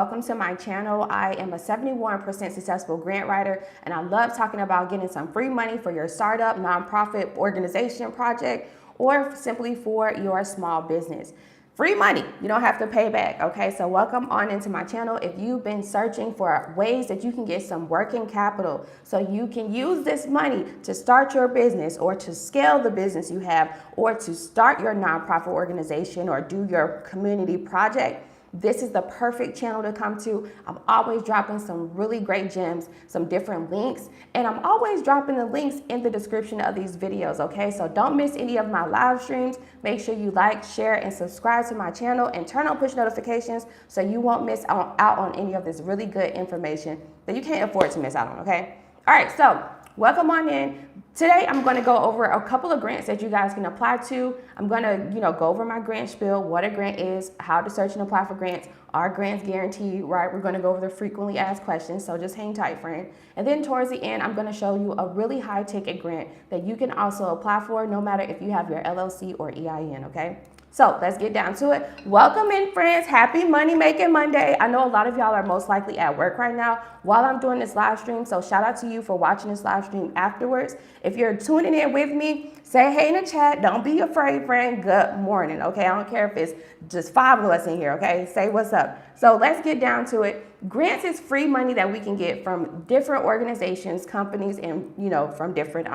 Welcome to my channel. I am a 71% successful grant writer, and I love talking about getting some free money for your startup, nonprofit, organization, project, or simply for your small business. Free money, you don't have to pay back, okay? So welcome on into my channel. If you've been searching for ways that you can get some working capital so you can use this money to start your business or to scale the business you have or to start your nonprofit organization or do your community project, this is the perfect channel to come to. I'm always dropping some really great gems, some different links, and I'm always dropping the links in the description of these videos, okay? So don't miss any of my live streams. Make sure you like, share, and subscribe to my channel and turn on push notifications so you won't miss out on any of this really good information that you can't afford to miss out on, okay? All right, so welcome on in. Today, I'm going to go over a couple of grants that you guys can apply to. I'm going to, go over my grant spiel, what a grant is, how to search and apply for grants. Are grants guaranteed, right? We're going to go over the frequently asked questions, so just hang tight, friend. And then towards the end, I'm going to show you a really high ticket grant that you can also apply for no matter if you have your LLC or EIN, okay? So let's get down to it. Welcome in, friends. Happy Money Making Monday. I know a lot of y'all are most likely at work right now while I'm doing this live stream. So shout out to you for watching this live stream afterwards. If you're tuning in with me, say hey in the chat. Don't be afraid, friend. Good morning, okay? I don't care if it's just 5 of us in here, okay? Say what's up. So let's get down to it. Grants is free money that we can get from different organizations, companies, and, from different,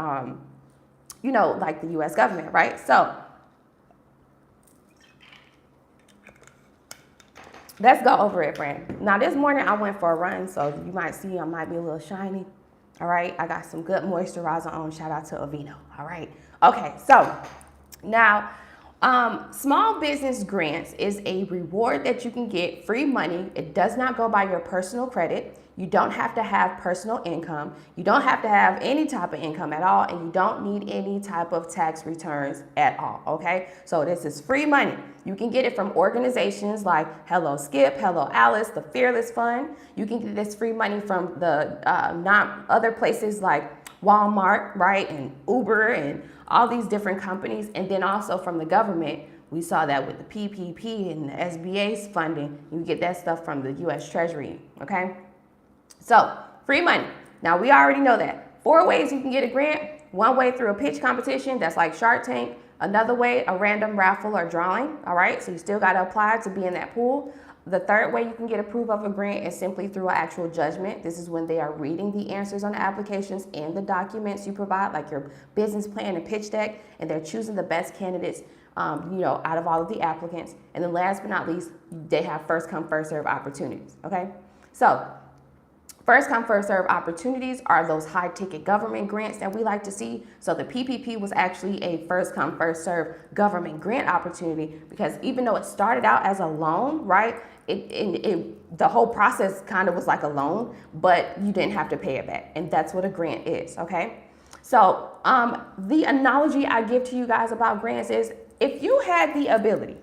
like the U.S. government, right? So let's go over it, friend. Now, this morning I went for a run, so you might see I might be a little shiny. All right, I got some good moisturizer on. Shout out to Aveeno. All right. Okay, so now small business grants is a reward that you can get, free money. It does not go by your personal credit. You don't have to have personal income. You don't have to have any type of income at all, and you don't need any type of tax returns at all, okay? So this is free money. You can get it from organizations like Hello Skip, Hello Alice, the Fearless Fund. You can get this free money from the other places like Walmart, right, and Uber and all these different companies, and then also from the government. We saw that with the PPP and the SBA's funding. You get that stuff from the U.S. Treasury, okay? So, free money. Now, we already know that. 4 ways you can get a grant. 1 way through a pitch competition, that's like Shark Tank. Another way, a random raffle or drawing, all right? So you still got to apply to be in that pool. The 3rd way you can get approved of a grant is simply through an actual judgment. This is when they are reading the answers on the applications and the documents you provide, like your business plan and pitch deck, and they're choosing the best candidates, out of all of the applicants. And then last but not least, they have first come, first serve opportunities, okay? So first come, first serve opportunities are those high ticket government grants that we like to see. So the PPP was actually a first come, first serve government grant opportunity because even though it started out as a loan, right? The whole process kind of was like a loan, but you didn't have to pay it back. And that's what a grant is, okay? So the analogy I give to you guys about grants is if you had the ability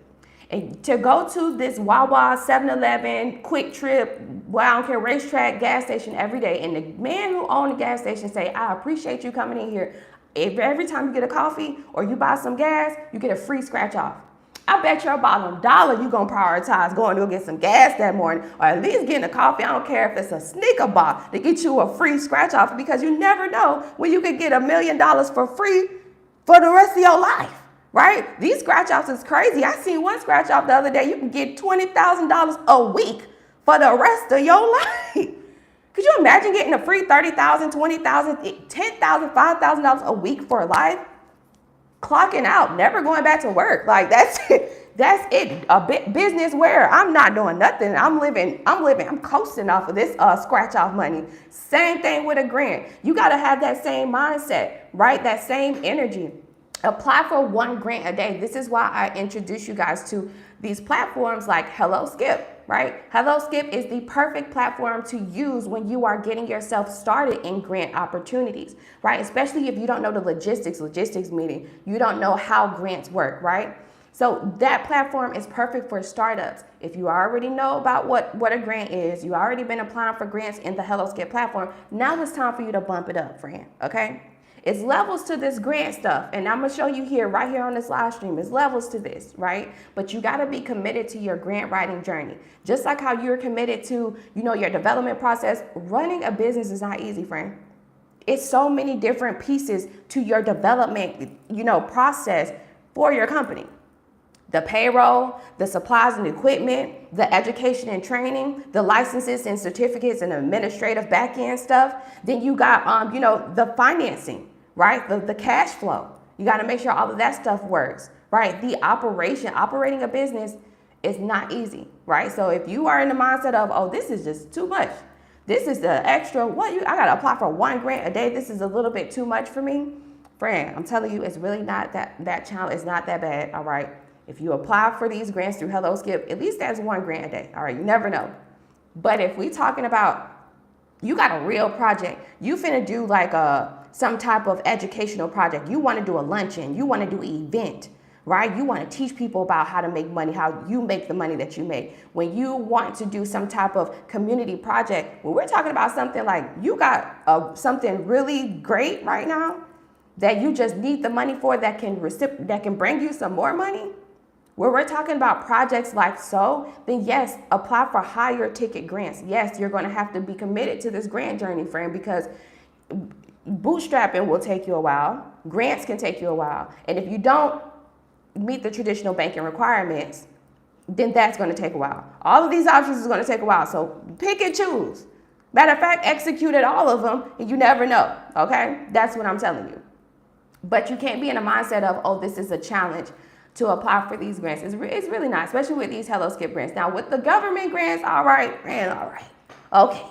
and to go to this Wawa, 7-Eleven, Quick Trip, well, I don't care, racetrack, gas station every day, and the man who owned the gas station say, I appreciate you coming in here. If every time you get a coffee or you buy some gas, you get a free scratch off. I bet your bottom dollar you're going to prioritize going to go get some gas that morning or at least getting a coffee. I don't care if it's a Snicker bar to get you a free scratch off because you never know when you could get $1 million for free for the rest of your life. Right? These scratch offs is crazy. I seen one scratch off the other day. You can get $20,000 a week for the rest of your life. Could you imagine getting a free $30,000, $20,000, $10,000, $5,000 a week for life? Clocking out, never going back to work. Like that's it. That's it. A bit business where I'm not doing nothing. I'm coasting off of this scratch off money. Same thing with a grant. You got to have that same mindset, right? That same energy. Apply for 1 grant a day. This is why I introduce you guys to these platforms like Hello Skip, right? Hello Skip is the perfect platform to use when you are getting yourself started in grant opportunities, right? Especially if you don't know the logistics meaning you don't know how grants work, right? So that platform is perfect for startups. If you already know about what a grant is, you already been applying for grants in the Hello Skip platform, now it's time for you to bump it up, friend, okay? It's levels to this grant stuff. And I'm going to show you here, right here on this live stream. It's levels to this, right? But you got to be committed to your grant writing journey. Just like how you're committed to, your development process. Running a business is not easy, friend. It's so many different pieces to your development, process for your company. The payroll, the supplies and equipment, the education and training, the licenses and certificates and administrative back-end stuff. Then you got, the financing, right? The cash flow. You got to make sure all of that stuff works, right? The operating a business is not easy, right? So if you are in the mindset of, oh, this is just too much. This is the extra, I got to apply for 1 grant a day. This is a little bit too much for me. Friend, I'm telling you, it's really not that challenge. It's not that bad, all right? If you apply for these grants through Hello Skip, at least that's 1 grant a day. All right, you never know. But if we talking about you got a real project, you finna do like some type of educational project. You want to do a luncheon. You want to do an event, right? You want to teach people about how to make money, how you make the money that you make. When you want to do some type of community project, when we're talking about something like you got something really great right now that you just need the money for that can bring you some more money. Where we're talking about projects like so, then yes, apply for higher ticket grants. Yes, you're going to have to be committed to this grant journey, friend, because bootstrapping will take you a while. Grants can take you a while. And if you don't meet the traditional banking requirements, then that's going to take a while. All of these options is going to take a while. So pick and choose. Matter of fact, execute at all of them and you never know. Okay? That's what I'm telling you. But you can't be in a mindset of, oh, this is a challenge to apply for these grants. It's really not, especially with these Hello Skip grants. Now with the government grants, all right, man, all right. Okay,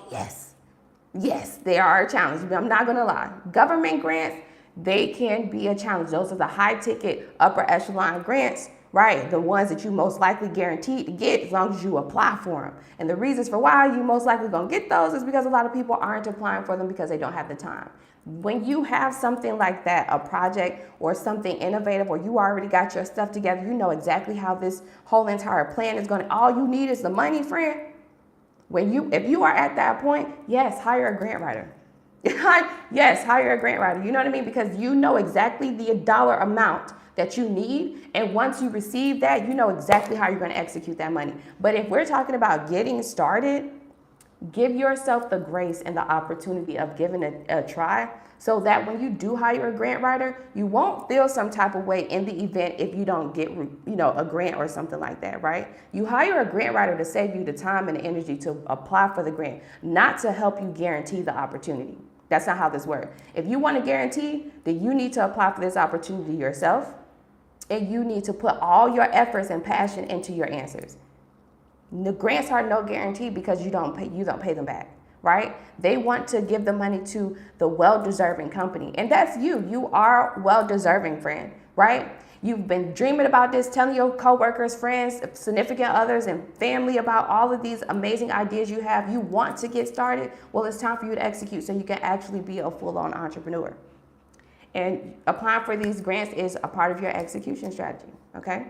yes, they are a challenge. I'm not gonna lie. Government grants, they can be a challenge. Those are the high ticket, upper echelon grants, right? The ones that you most likely guaranteed to get as long as you apply for them. And the reasons for why you most likely gonna get those is because a lot of people aren't applying for them because they don't have the time. When you have something like that, a project or something innovative, or you already got your stuff together, you know exactly how this whole entire plan is going to, all you need is the money, friend. If you are at that point, yes, hire a grant writer. Yes, hire a grant writer. You know what I mean? Because you know exactly the dollar amount that you need. And once you receive that, you know exactly how you're going to execute that money. But if we're talking about getting started, give yourself the grace and the opportunity of giving it a try so that when you do hire a grant writer, you won't feel some type of way in the event if you don't get, a grant or something like that, right? You hire a grant writer to save you the time and the energy to apply for the grant, not to help you guarantee the opportunity. That's not how this works. If you want to guarantee, then you need to apply for this opportunity yourself, and you need to put all your efforts and passion into your answers. The grants are no guarantee because you don't pay them back, right? They want to give the money to the well-deserving company. And that's you. You are well-deserving, friend, right? You've been dreaming about this, telling your coworkers, friends, significant others, and family about all of these amazing ideas you have. You want to get started. Well, it's time for you to execute so you can actually be a full-on entrepreneur. And applying for these grants is a part of your execution strategy, okay?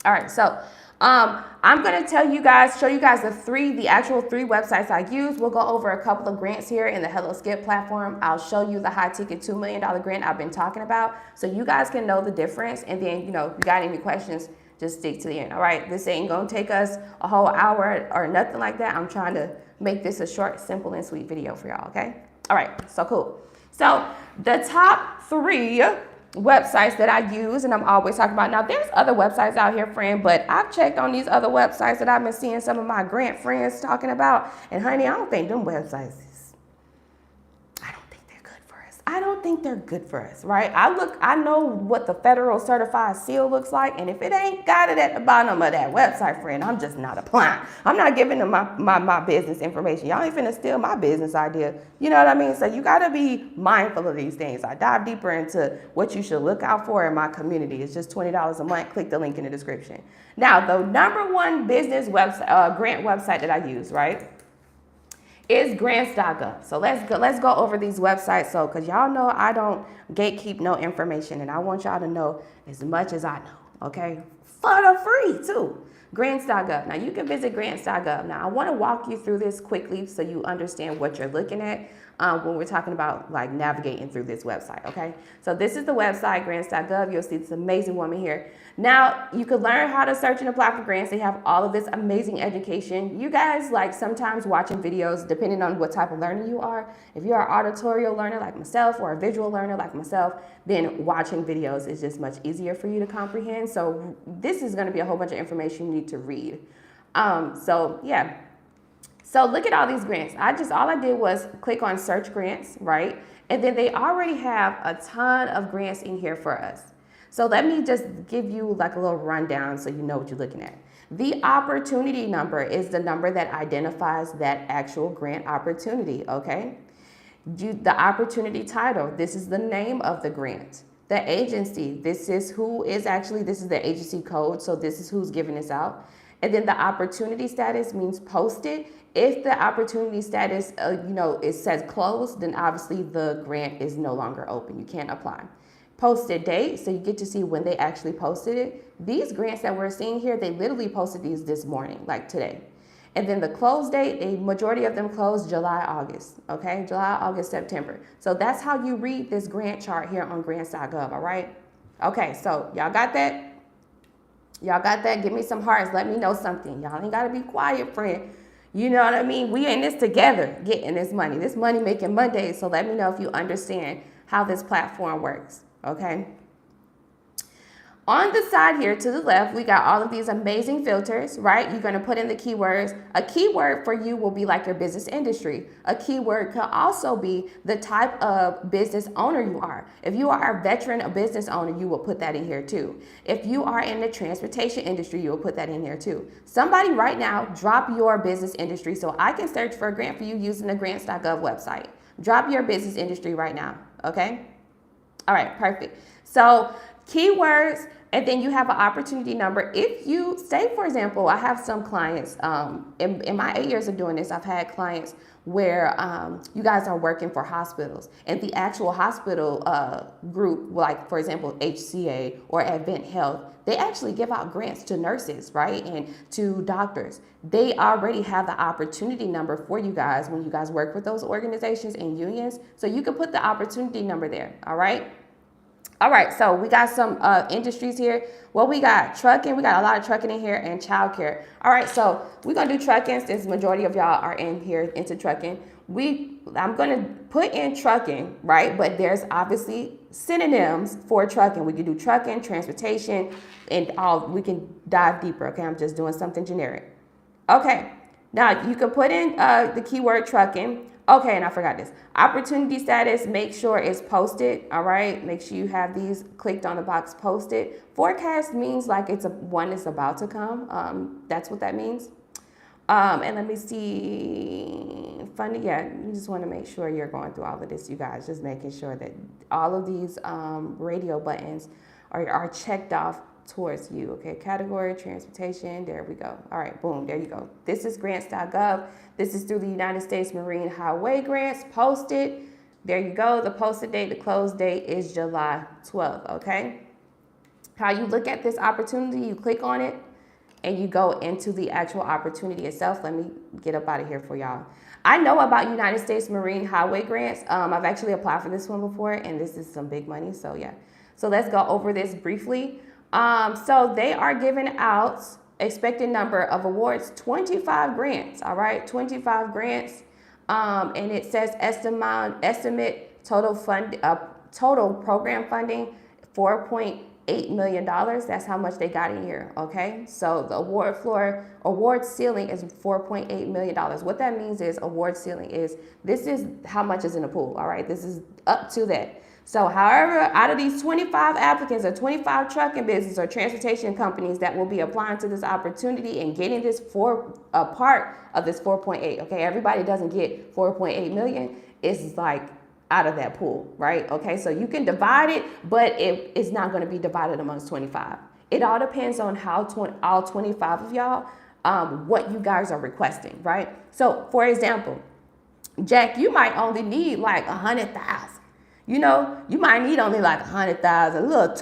All right, so I'm going to show you guys the actual 3 websites I use. We'll go over a couple of grants here in the Hello Skip platform. I'll show you the high ticket $2 million grant I've been talking about so you guys can know the difference. And then, if you got any questions, just stick to the end. All right, this ain't going to take us a whole hour or nothing like that. I'm trying to make this a short, simple, and sweet video for y'all, okay? All right, so cool. So the top 3 websites that I use, and I'm always talking about, now there's other websites out here, friend, but I've checked on these other websites that I've been seeing some of my grant friends talking about, and honey, I don't think them websites I don't think they're good for us, right? I know what the federal certified seal looks like, and if it ain't got it at the bottom of that website, friend, I'm just not applying. I'm not giving them my business information. Y'all ain't finna steal my business idea. You know what I mean? So you gotta be mindful of these things. I dive deeper into what you should look out for in my community. It's just $20 a month. Click the link in the description. Now, the number 1 business website, grant website that I use, right, is grants.gov. So let's go over these websites. So, because y'all know I don't gatekeep no information, and I want y'all to know as much as I know, okay? For the free too. Grants.gov. Now you can visit grants.gov. Now I want to walk you through this quickly so you understand what you're looking at when we're talking about like navigating through this website, okay? So this is the website, grants.gov. You'll see this amazing woman here. Now you could learn how to search and apply for grants. They have all of this amazing education. You guys like sometimes watching videos, depending on what type of learner you are. If you're an auditory learner like myself or a visual learner like myself, then watching videos is just much easier for you to comprehend. So this is going to be a whole bunch of information you need to read. So yeah. So look at all these grants. All I did was click on search grants, right? And then they already have a ton of grants in here for us. So let me just give you like a little rundown so you know what you're looking at. The opportunity number is the number that identifies that actual grant opportunity, okay? The opportunity title, this is the name of the grant. The agency, this is the agency code, so this is who's giving this out. And then the opportunity status means posted. If the opportunity status, it says closed, then obviously the grant is no longer open. You can't apply. Posted date, so you get to see when they actually posted it. These grants that we're seeing here, they literally posted these this morning, like today. And then the close date, a majority of them closed July, August, okay? July, August, September. So that's how you read this grant chart here on grants.gov, all right? Okay, so y'all got that? Y'all got that? Give me some hearts. Let me know something. Y'all ain't got to be quiet, friend. You know what I mean? We in this together, getting this money making Monday. So let me know if you understand how this platform works, okay? On the side here to the left, we got all of these amazing filters, right? You're going to put in the keywords. A keyword for you will be like your business industry. A keyword could also be the type of business owner you are. If you are a veteran, a business owner, you will put that in here too. If you are in the transportation industry, you will put that in here too. Somebody right now, drop your business industry so I can search for a grant for you using the grants.gov website. Drop your business industry right now, okay? All right, perfect. So keywords, and then you have an opportunity number. If you say, for example, I have some clients, in my 8 years of doing this, I've had clients where you guys are working for hospitals, and the actual hospital group, like for example, HCA or Advent Health, they actually give out grants to nurses, right? And to doctors. They already have the opportunity number for you guys when you guys work with those organizations and unions. So you can put the opportunity number there, all right? All right, so we got some industries here. Well, we got trucking. We got a lot of trucking in here and childcare. All right, so we're going to do trucking since majority of y'all are in here into trucking. I'm going to put in trucking, right? But there's obviously synonyms for trucking. We can do trucking, transportation, and all. We can dive deeper, okay? I'm just doing something generic. Okay, now you can put in the keyword trucking. Okay, and I forgot this. Opportunity status, make sure it's posted, all right? Make sure you have these clicked on the box posted. Forecast means like it's one that's about to come. That's what that means. And let me see, funding, yeah, you just want to make sure you're going through all of this, you guys, just making sure that all of these radio buttons are checked off towards you, okay? Category, transportation, there we go. All right, boom, there you go. This is grants.gov. This is through the United States Marine Highway Grants, posted. There you go. The posted date, the close date is July 12th, okay? How you look at this opportunity, you click on it, and you go into the actual opportunity itself. Let me get up out of here for y'all. I know about United States Marine Highway Grants. I've actually applied for this one before, and this is some big money, so yeah. So let's go over this briefly. So they are giving out expected number of awards, 25 grants, all right, 25 grants. And it says estimate total program funding, $4.8 million. That's how much they got in here, okay? So the award ceiling is $4.8 million. What that means is award ceiling is, this is how much is in the pool, all right? This is up to that. So however, out of these 25 applicants or 25 trucking business or transportation companies that will be applying to this opportunity and getting this a part of this 4.8, okay? Everybody doesn't get 4.8 million. It's like out of that pool, right? Okay, so you can divide it, but it's not gonna be divided amongst 25. It all depends on how all 25 of y'all, what you guys are requesting, right? So for example, Jack, you might only need like 100,000. You know, you might need only like 100,000, little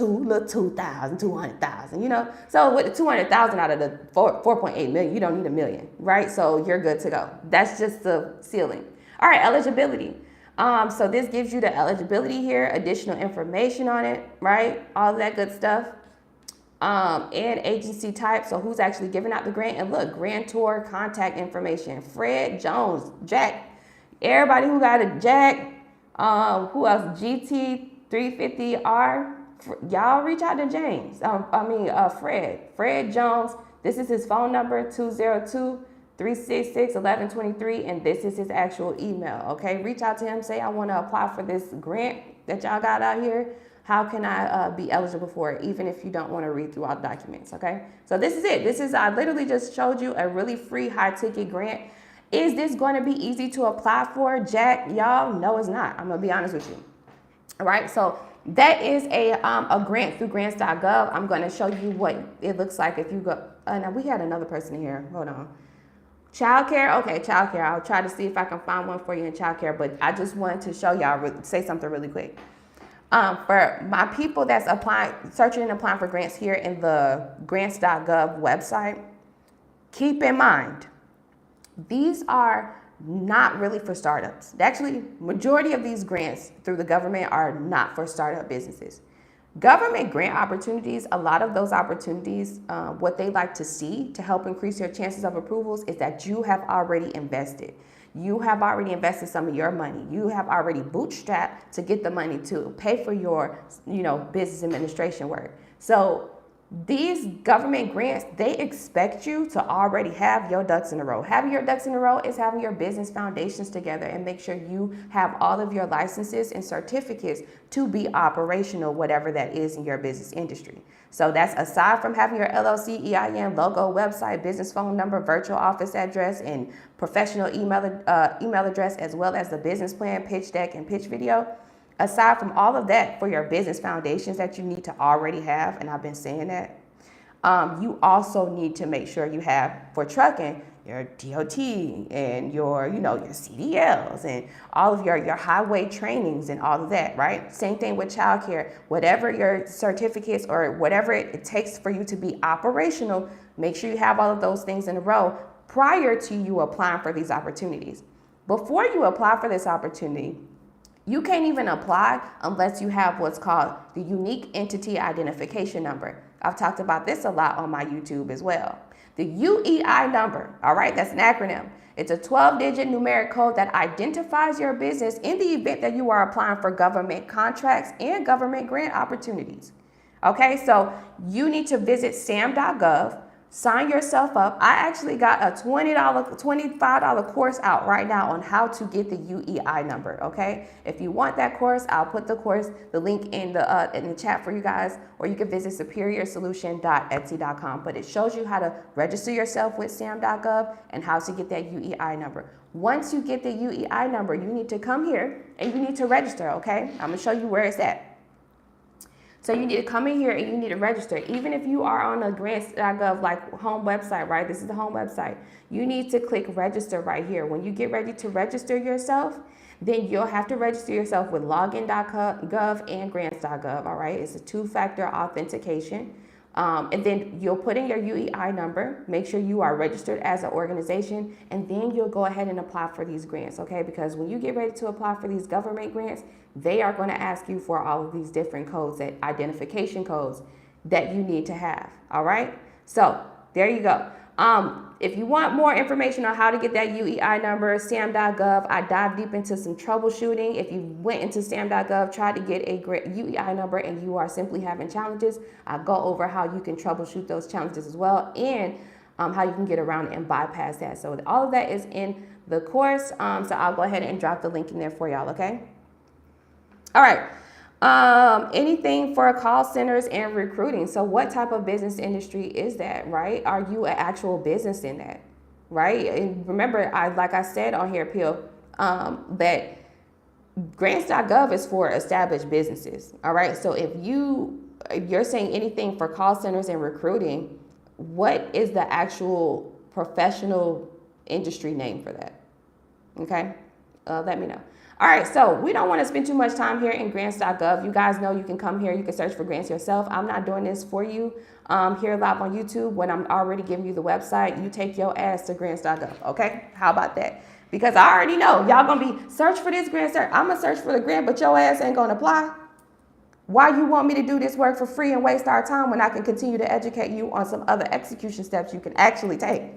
2,000, 200,000, you know. So with the 200,000 out of the 4.8 million, you don't need a million, right? So you're good to go. That's just the ceiling. All right, eligibility. So this gives you the eligibility here, additional information on it, right? All that good stuff. And agency type, so who's actually giving out the grant. And look, grantor contact information, Fred Jones, Jack, everybody who got a Jack, who else, GT350R, y'all reach out to James, Fred Jones. This is his phone number, 202-366-1123, and this is his actual email, okay? Reach out to him, say I want to apply for this grant that y'all got out here. How can I be eligible for it, even if you don't want to read through all the documents, okay? So this is it. I literally just showed you a really free high-ticket grant. Is this going to be easy to apply for, Jack? Y'all, no, it's not. I'm going to be honest with you. All right, so that is a grant through grants.gov. I'm going to show you what it looks like if you go. Now, we had another person here. Hold on. Childcare. Okay, childcare. I'll try to see if I can find one for you in childcare, but I just wanted to show y'all, say something really quick. For my people that's searching and applying for grants here in the grants.gov website, keep in mind, these are not really for startups. Actually, majority of these grants through the government are not for startup businesses. Government grant opportunities, a lot of those opportunities, what they like to see to help increase your chances of approvals is that you have already invested. You have already invested some of your money. You have already bootstrapped to get the money to pay for your, business administration work. So these government grants, they expect you to already have your ducks in a row. Having your ducks in a row is having your business foundations together and make sure you have all of your licenses and certificates to be operational, whatever that is in your business industry. So that's aside from having your LLC, EIN, logo, website, business phone number, virtual office address, and professional email address, as well as the business plan, pitch deck, and pitch video. Aside from all of that for your business foundations that you need to already have, and I've been saying that, you also need to make sure you have, for trucking, your DOT and your CDLs and all of your highway trainings and all of that, right? Same thing with childcare. Whatever your certificates or whatever it takes for you to be operational, make sure you have all of those things in a row prior to you applying for these opportunities. Before you apply for this opportunity, you can't even apply unless you have what's called the Unique Entity Identification Number. I've talked about this a lot on my YouTube as well. The UEI number, all right, that's an acronym. It's a 12-digit numeric code that identifies your business in the event that you are applying for government contracts and government grant opportunities. Okay, so you need to visit sam.gov, sign yourself up. I actually got a $25 course out right now on how to get the UEI number, okay? If you want that course, I'll put the link in the chat for you guys, or you can visit superiorsolution.etsy.com. But it shows you how to register yourself with sam.gov and how to get that UEI number. Once you get the UEI number, you need to come here and you need to register, okay? I'm gonna show you where it's at. So you need to come in here and you need to register. Even if you are on a grants.gov home website, right? This is the home website. You need to click register right here. When you get ready to register yourself, then you'll have to register yourself with login.gov and grants.gov, all right? It's a two-factor authentication. And then you'll put in your UEI number, make sure you are registered as an organization, and then you'll go ahead and apply for these grants, okay? Because when you get ready to apply for these government grants, they are going to ask you for all of these different codes, that identification codes that you need to have, all right? So there you go. If you want more information on how to get that UEI number, sam.gov, I dive deep into some troubleshooting. If you went into sam.gov, tried to get a UEI number and you are simply having challenges, I go over how you can troubleshoot those challenges as well, and how you can get around it and bypass that. So all of that is in the course. So I'll go ahead and drop the link in there for y'all, okay? All right. Anything for call centers and recruiting. So what type of business industry is that, right? Are you an actual business in that, right? And remember, like I said on here, Peel, that grants.gov is for established businesses, all right? So if you're saying anything for call centers and recruiting, what is the actual professional industry name for that, okay? let me know. All right, so we don't want to spend too much time here in grants.gov. You guys know you can come here, you can search for grants yourself. I'm not doing this for you here live on YouTube when I'm already giving you the website. You take your ass to grants.gov, okay? How about that? Because I already know y'all gonna be search for this grant, sir. I'm gonna search for the grant, but your ass ain't gonna apply. Why you want me to do this work for free and waste our time when I can continue to educate you on some other execution steps you can actually take?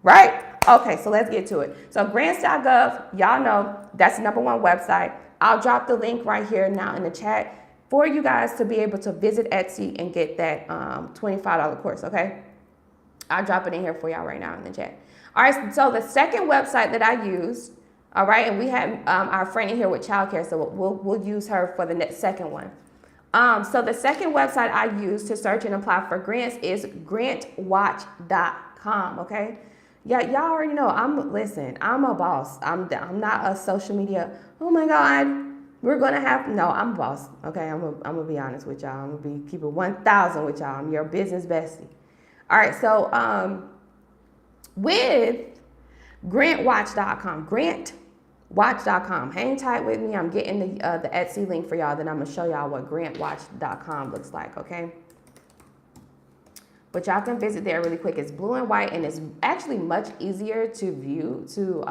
Right? Okay, so let's get to it. So grants.gov, y'all know that's the #1 website. I'll drop the link right here now in the chat for you guys to be able to visit Etsy and get that $25 course, okay? I'll drop it in here for y'all right now in the chat. All right, so the second website that I used, all right, and we have our friend in here with childcare, so we'll use her for the second one. So the second website I use to search and apply for grants is grantwatch.com, okay? Yeah, y'all already know, I'm a boss. I'm not a social media, oh my God, we're gonna have, no, I'm a boss, okay? I'm gonna be honest with y'all. I'm gonna keep it 1,000 with y'all. I'm your business bestie. All right, so with grantwatch.com, grantwatch.com, hang tight with me. I'm getting the Etsy link for y'all, then I'm gonna show y'all what grantwatch.com looks like, okay? But y'all can visit there really quick. It's blue and white, and it's actually much easier to view, to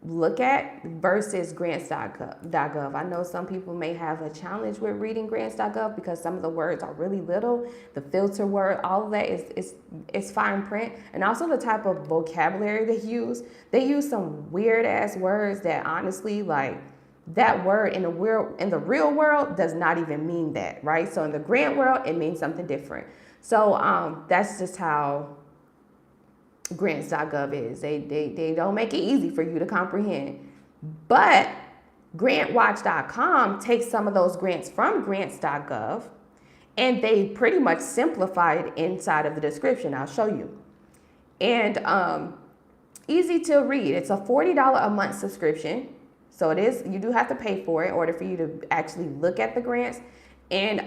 look at versus grants.gov. I know some people may have a challenge with reading grants.gov because some of the words are really little. The filter word, all of that is fine print. And also the type of vocabulary they use. They use some weird ass words that honestly, like, that word in the real world does not even mean that, right? So in the grant world, it means something different. So that's just how grants.gov is. They don't make it easy for you to comprehend. But grantwatch.com takes some of those grants from grants.gov and they pretty much simplify it inside of the description. I'll show you. And easy to read. It's a $40 a month subscription. So it is, you do have to pay for it in order for you to actually look at the grants. And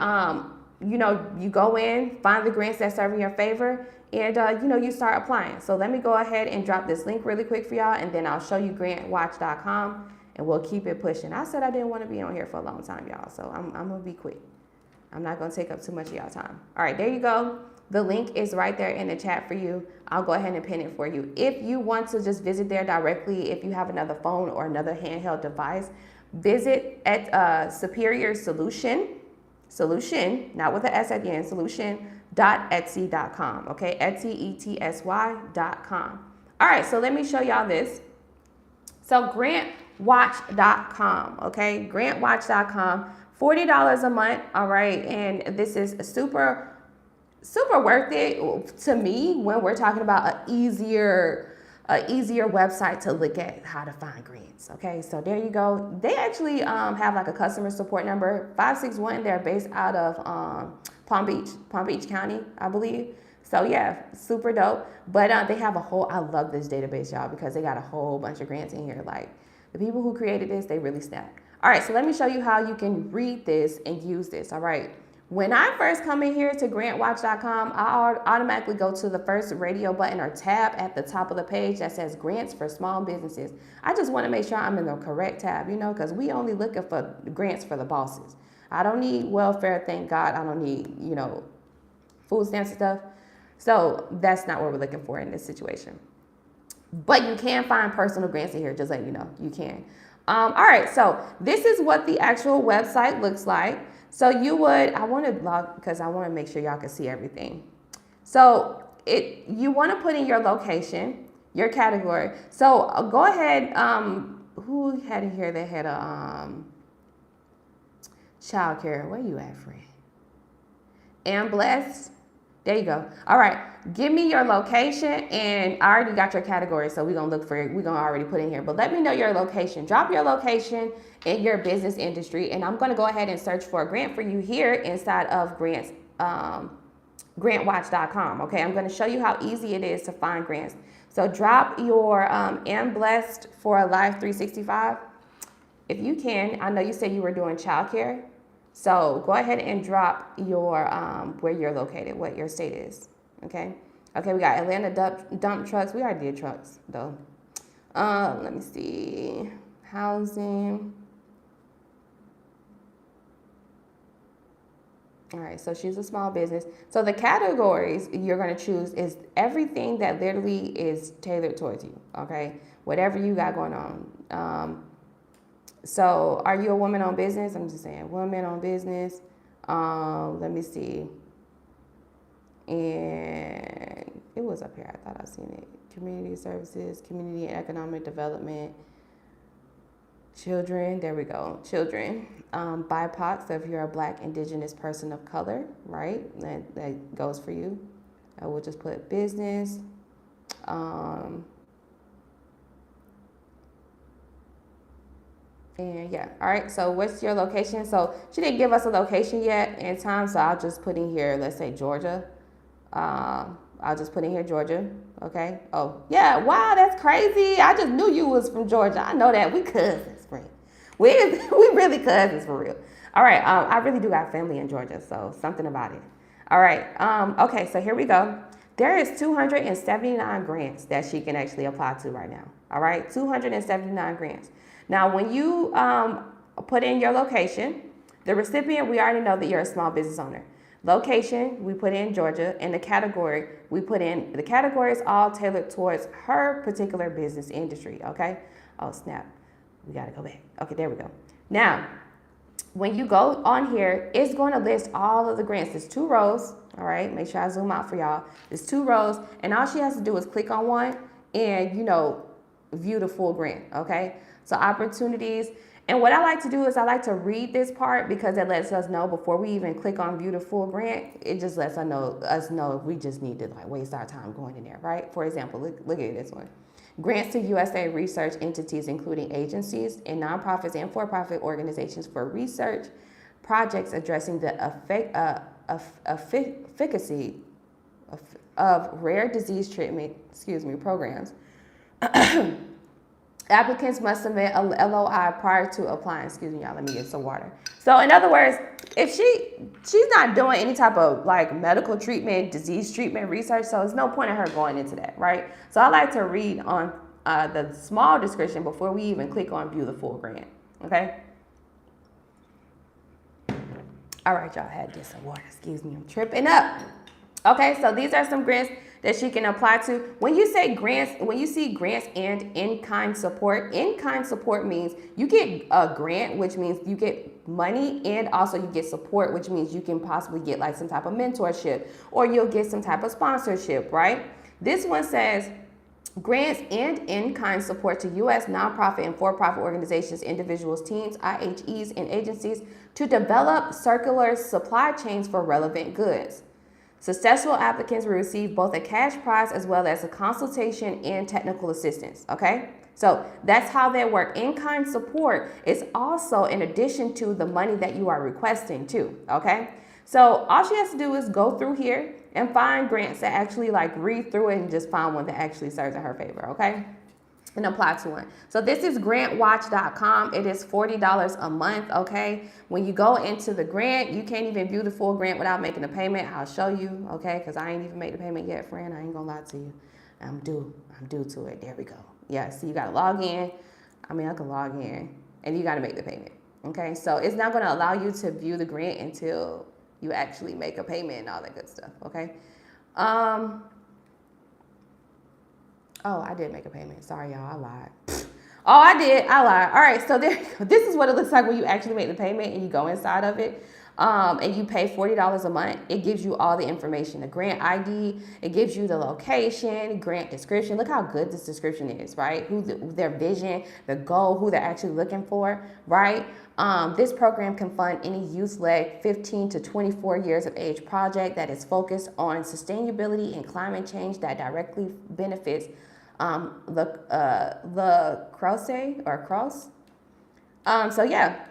you know, you go in, find the grants that serve in your favor, and you know, you start applying. So let me go ahead and drop this link really quick for y'all, and then I'll show you grantwatch.com, and we'll keep it pushing. I said I didn't want to be on here for a long time, y'all, so I'm gonna be quick. I'm not gonna take up too much of y'all time. All right, there you go. The link is right there in the chat for you. I'll go ahead and pin it for you. If you want to just visit there directly, if you have another phone or another handheld device, visit at Superior Solution, not with the S at the end, solution.etsy.com, okay? Etsy, ETSY.com. All right, so let me show y'all this. So grantwatch.com, okay? Grantwatch.com, $40 a month, all right? And this is super worth it to me when we're talking about an easier website to look at how to find grants. Okay, so there you go. They actually have like a customer support number, 561. They're based out of Palm Beach County, I believe. So yeah, super dope. But they have a whole, I love this database, y'all, because they got a whole bunch of grants in here. Like, the people who created this, they really snap. All right, so let me show you how you can read this and use this, all right? When I first come in here to grantwatch.com, I automatically go to the first radio button or tab at the top of the page that says grants for small businesses. I just want to make sure I'm in the correct tab, you know, because we only looking for grants for the bosses. I don't need welfare, thank God. I don't need, you know, food stamps and stuff. So that's not what we're looking for in this situation. But you can find personal grants in here, just letting you know, you can. All right, so this is what the actual website looks like. So you would, I want to log because I want to make sure y'all can see everything. So you want to put in your location, your category. So go ahead. Who had it here that had a childcare? Where you at, friend? And blessed. There you go. All right. Give me your location, and I already got your category, so we're going to look for it. We're going to already put in here. But let me know your location. Drop your location in your business industry, and I'm going to go ahead and search for a grant for you here inside of grants, grantwatch.com. Okay, I'm going to show you how easy it is to find grants. So drop your Am Blessed for a Life 365. If you can, I know you said you were doing childcare. So go ahead and drop your where you're located, what your state is. Okay. Okay, we got Atlanta dump trucks. We already did trucks though. Let me see. Housing. All right, so she's a small business. So the categories you're going to choose is everything that literally is tailored towards you, okay? Whatever you got going on. So are you a woman on business? I'm just saying woman on business. Let me see. And it was up here. I thought I seen it. Community services, community and economic development. Children, there we go. Children, BIPOC, so if you're a Black, Indigenous person of color, right? That goes for you. I will just put business. And yeah, all right, so what's your location? So she didn't give us a location yet in time, so I'll just put in here, let's say Georgia. I'll just put in here Georgia, okay? Oh, yeah, wow, that's crazy. I just knew you was from Georgia. I know that. We cousins, friend. We really cousins for real. All right, I really do got family in Georgia, so something about it. All right, okay, so here we go. There is 279 grants that she can actually apply to right now, all right? 279 grants. Now, when you put in your location, the recipient, we already know that you're a small business owner. Location, we put in Georgia, and the category, we put in, the category is all tailored towards her particular business industry, okay? Oh, snap. We got to go back. Okay, there we go. Now, when you go on here, it's going to list all of the grants. There's 2 rows, all right? Make sure I zoom out for y'all. There's 2 rows, and all she has to do is click on one and, you know, view the full grant, okay? So opportunities. And what I like to do is I like to read this part because it lets us know before we even click on view the full grant, it just lets us know if we just need to like waste our time going in there, right? For example, look at this one. Grants to USA research entities, including agencies and nonprofits and for-profit organizations for research projects addressing the efficacy of rare disease treatment, programs. Applicants must submit a LOI prior to applying. Excuse me, y'all, let me get some water. So in other words, if she's not doing any type of like medical treatment, disease treatment research, so there's no point in her going into that, right? So I like to read on the small description before we even click on view the full grant, okay? All right, y'all, I had to get some water. Excuse me, I'm tripping up. Okay, so these are some grants that she can apply to. When you say grants, when you see grants and in-kind support means you get a grant, which means you get money, and also you get support, which means you can possibly get like some type of mentorship or you'll get some type of sponsorship, right? This one says grants and in-kind support to U.S. nonprofit and for-profit organizations, individuals, teams, IHEs, and agencies to develop circular supply chains for relevant goods. Successful applicants will receive both a cash prize as well as a consultation and technical assistance, okay? So that's how they work. In-kind support is also in addition to the money that you are requesting too, okay? So all she has to do is go through here and find grants that actually like read through it and just find one that actually serves in her favor, okay? And apply to one. So this is grantwatch.com. It is $40 a month, okay? When you go into the grant, you can't even view the full grant without making a payment. I'll show you, okay? Because I ain't even made the payment yet, friend. I ain't gonna lie to you. I'm due to it. There we go. Yeah, so you gotta log in. I mean, I can log in and you gotta make the payment, okay? So it's not gonna allow you to view the grant until you actually make a payment and all that good stuff, okay? Oh, I did make a payment. Sorry, y'all. I lied. Oh, I did. I lied. All right. So this is what it looks like when you actually make the payment and you go inside of it. And you pay $40 a month. It gives you all the information, the grant ID. It gives you the location, grant description. Look how good this description is, right? Their vision, the goal, who they're actually looking for, right? This program can fund any youth-led 15 to 24 years of age project that is focused on sustainability and climate change that directly benefits the cross. So yeah,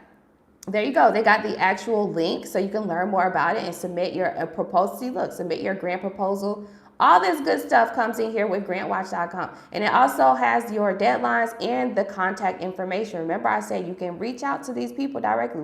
there you go. They got the actual link so you can learn more about it and submit your proposal. See, look, submit your grant proposal. All this good stuff comes in here with grantwatch.com. And it also has your deadlines and the contact information. Remember I said you can reach out to these people directly.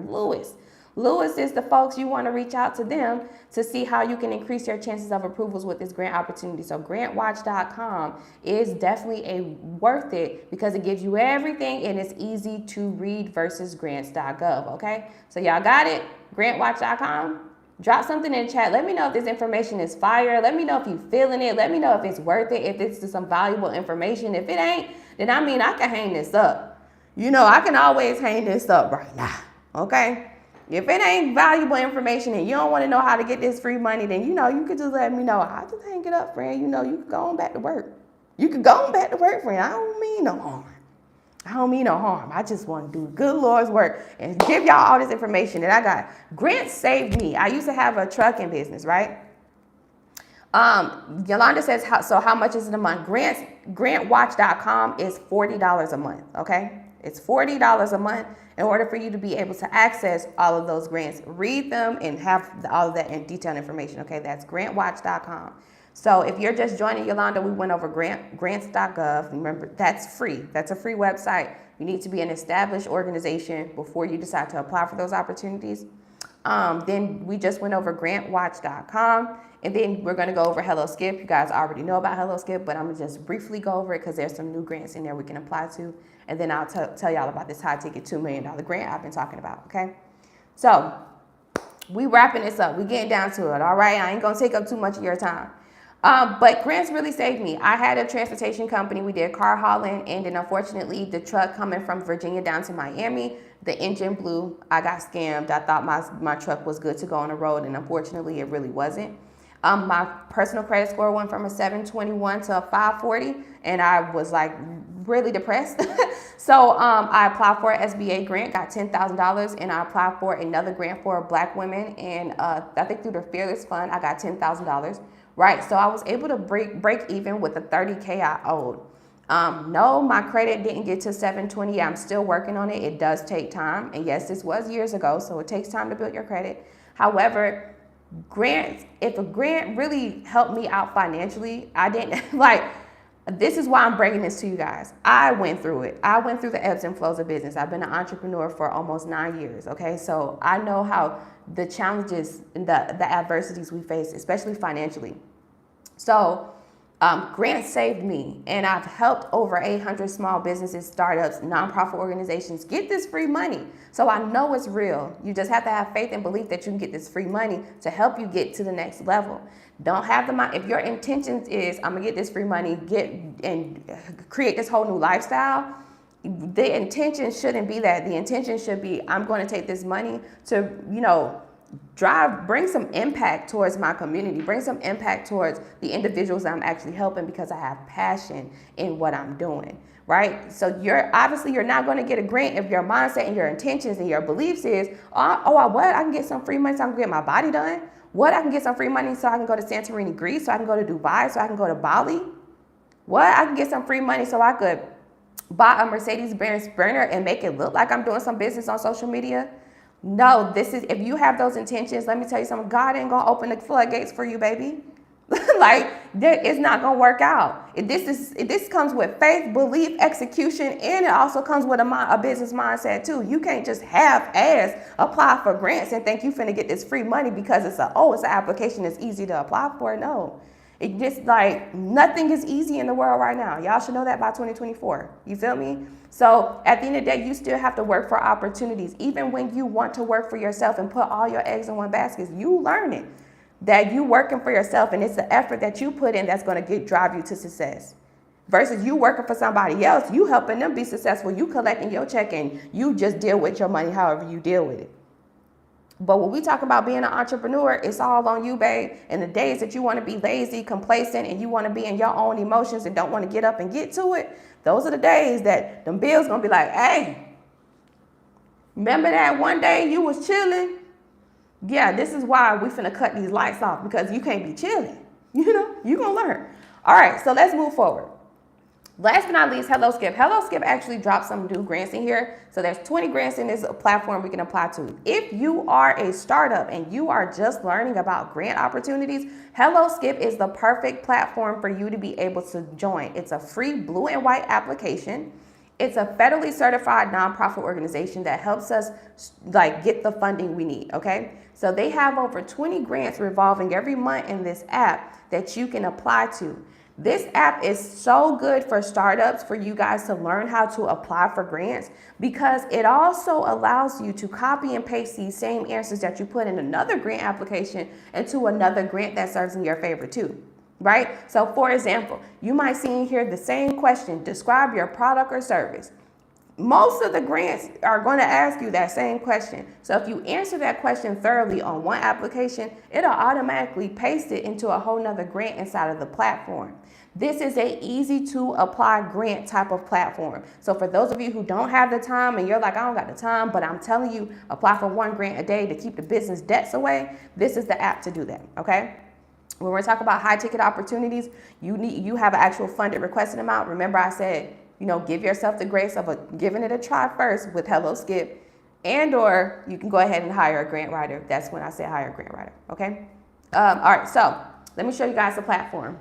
Lewis is the folks you want to reach out to them to see how you can increase your chances of approvals with this grant opportunity. So grantwatch.com is definitely worth it because it gives you everything and it's easy to read versus grants.gov, okay? So y'all got it? Grantwatch.com. Drop something in the chat. Let me know if this information is fire. Let me know if you're feeling it. Let me know if it's worth it, if it's some valuable information. If it ain't, then I mean, I can hang this up. You know, I can always hang this up right now, okay? If it ain't valuable information and you don't want to know how to get this free money, then, you know, you could just let me know. I'll just hang it up, friend. You know, you can go on back to work. You can go on back to work, friend. I don't mean no harm. I don't mean no harm. I just want to do the good Lord's work and give y'all all this information that I got. Grants saved me. I used to have a trucking business, right? Yolanda says, how much is it a month? Grantwatch.com is $40 a month, okay? It's $40 a month in order for you to be able to access all of those grants, read them, and have all of that in detailed information, okay? That's grantwatch.com. So if you're just joining Yolanda, we went over grants.gov. Remember, that's free. That's a free website. You need to be an established organization before you decide to apply for those opportunities. Then we just went over grantwatch.com. And then we're going to go over Hello Skip. You guys already know about Hello Skip, but I'm going to just briefly go over it because there's some new grants in there we can apply to. And then I'll tell y'all about this high ticket $2 million grant I've been talking about, okay? So we wrapping this up. We getting down to it, all right? I ain't going to take up too much of your time. But grants really saved me. I had a transportation company. We did car hauling, and then unfortunately, the truck coming from Virginia down to Miami, the engine blew. I got scammed. I thought my truck was good to go on the road, and unfortunately, it really wasn't. My personal credit score went from a 721 to a 540, and I was like really depressed. So I applied for an SBA grant, got $10,000, and I applied for another grant for Black women, and I think through the Fearless Fund, I got $10,000. Right, so I was able to break even with the $30K I owed. No, my credit didn't get to 720. I'm still working on it. It does take time, and yes, this was years ago, so it takes time to build your credit. However, grants, if a grant really helped me out financially, I didn't like. This is why I'm bringing this to you guys. I went through it. I went through the ebbs and flows of business. I've been an entrepreneur for almost 9 years, okay? So I know how the challenges and the adversities we face, especially financially. So grants saved me, and I've helped over 800 small businesses, startups, nonprofit organizations get this free money. So I know it's real. You just have to have faith and belief that you can get this free money to help you get to the next level. Don't have the mind. If your intentions is, I'm gonna get this free money, get and create this whole new lifestyle, the intention shouldn't be that. The intention should be, I'm going to take this money to, you know, bring some impact towards my community, bring some impact towards the individuals that I'm actually helping because I have passion in what I'm doing, right? So you're not going to get a grant if your mindset and your intentions and your beliefs is, what? I can get some free money so I can get my body done. What? I can get some free money so I can go to Santorini, Greece, so I can go to Dubai, so I can go to Bali. What? I can get some free money so I could buy a Mercedes-Benz Sprinter and make it look like I'm doing some business on social media. No, if you have those intentions, let me tell you something, God ain't gonna open the floodgates for you, baby. It's not gonna work out. This comes with faith, belief, execution, and it also comes with a business mindset too. You can't just half-ass apply for grants and think you finna get this free money because it's an application that's easy to apply for. No. It just like nothing is easy in the world right now. Y'all should know that by 2024. You feel me? So at the end of the day, you still have to work for opportunities. Even when you want to work for yourself and put all your eggs in one basket, you learn it. That you working for yourself and it's the effort that you put in that's going to drive you to success. Versus you working for somebody else, you helping them be successful, you collecting your check and you just deal with your money however you deal with it. But when we talk about being an entrepreneur, it's all on you, babe. And the days that you want to be lazy, complacent, and you want to be in your own emotions and don't want to get up and get to it, those are the days that them bills going to be like, hey, remember that one day you was chilling? Yeah, this is why we finna cut these lights off because you can't be chilling. You know, you going to learn. All right, so let's move forward. Last but not least, Hello Skip. Hello Skip actually dropped some new grants in here. So there's 20 grants in this platform we can apply to. If you are a startup and you are just learning about grant opportunities, Hello Skip is the perfect platform for you to be able to join. It's a free blue and white application. It's a federally certified nonprofit organization that helps us like get the funding we need, okay? So they have over 20 grants revolving every month in this app that you can apply to. This app is so good for startups, for you guys to learn how to apply for grants, because it also allows you to copy and paste these same answers that you put in another grant application into another grant that serves in your favor too, right? So for example, you might see in here the same question, describe your product or service. Most of the grants are going to ask you that same question. So if you answer that question thoroughly on one application, it'll automatically paste it into a whole nother grant inside of the platform. This is a easy to apply grant type of platform. So for those of you who don't have the time and you're like, I don't got the time, but I'm telling you, apply for one grant a day to keep the business debts away, this is the app to do that, okay? When we're talking about high ticket opportunities, you have an actual funded requested amount. Remember I said, you know, give yourself the grace of giving it a try first with Hello Skip, and or you can go ahead and hire a grant writer. That's when I say hire a grant writer, okay? All right, so let me show you guys the platform.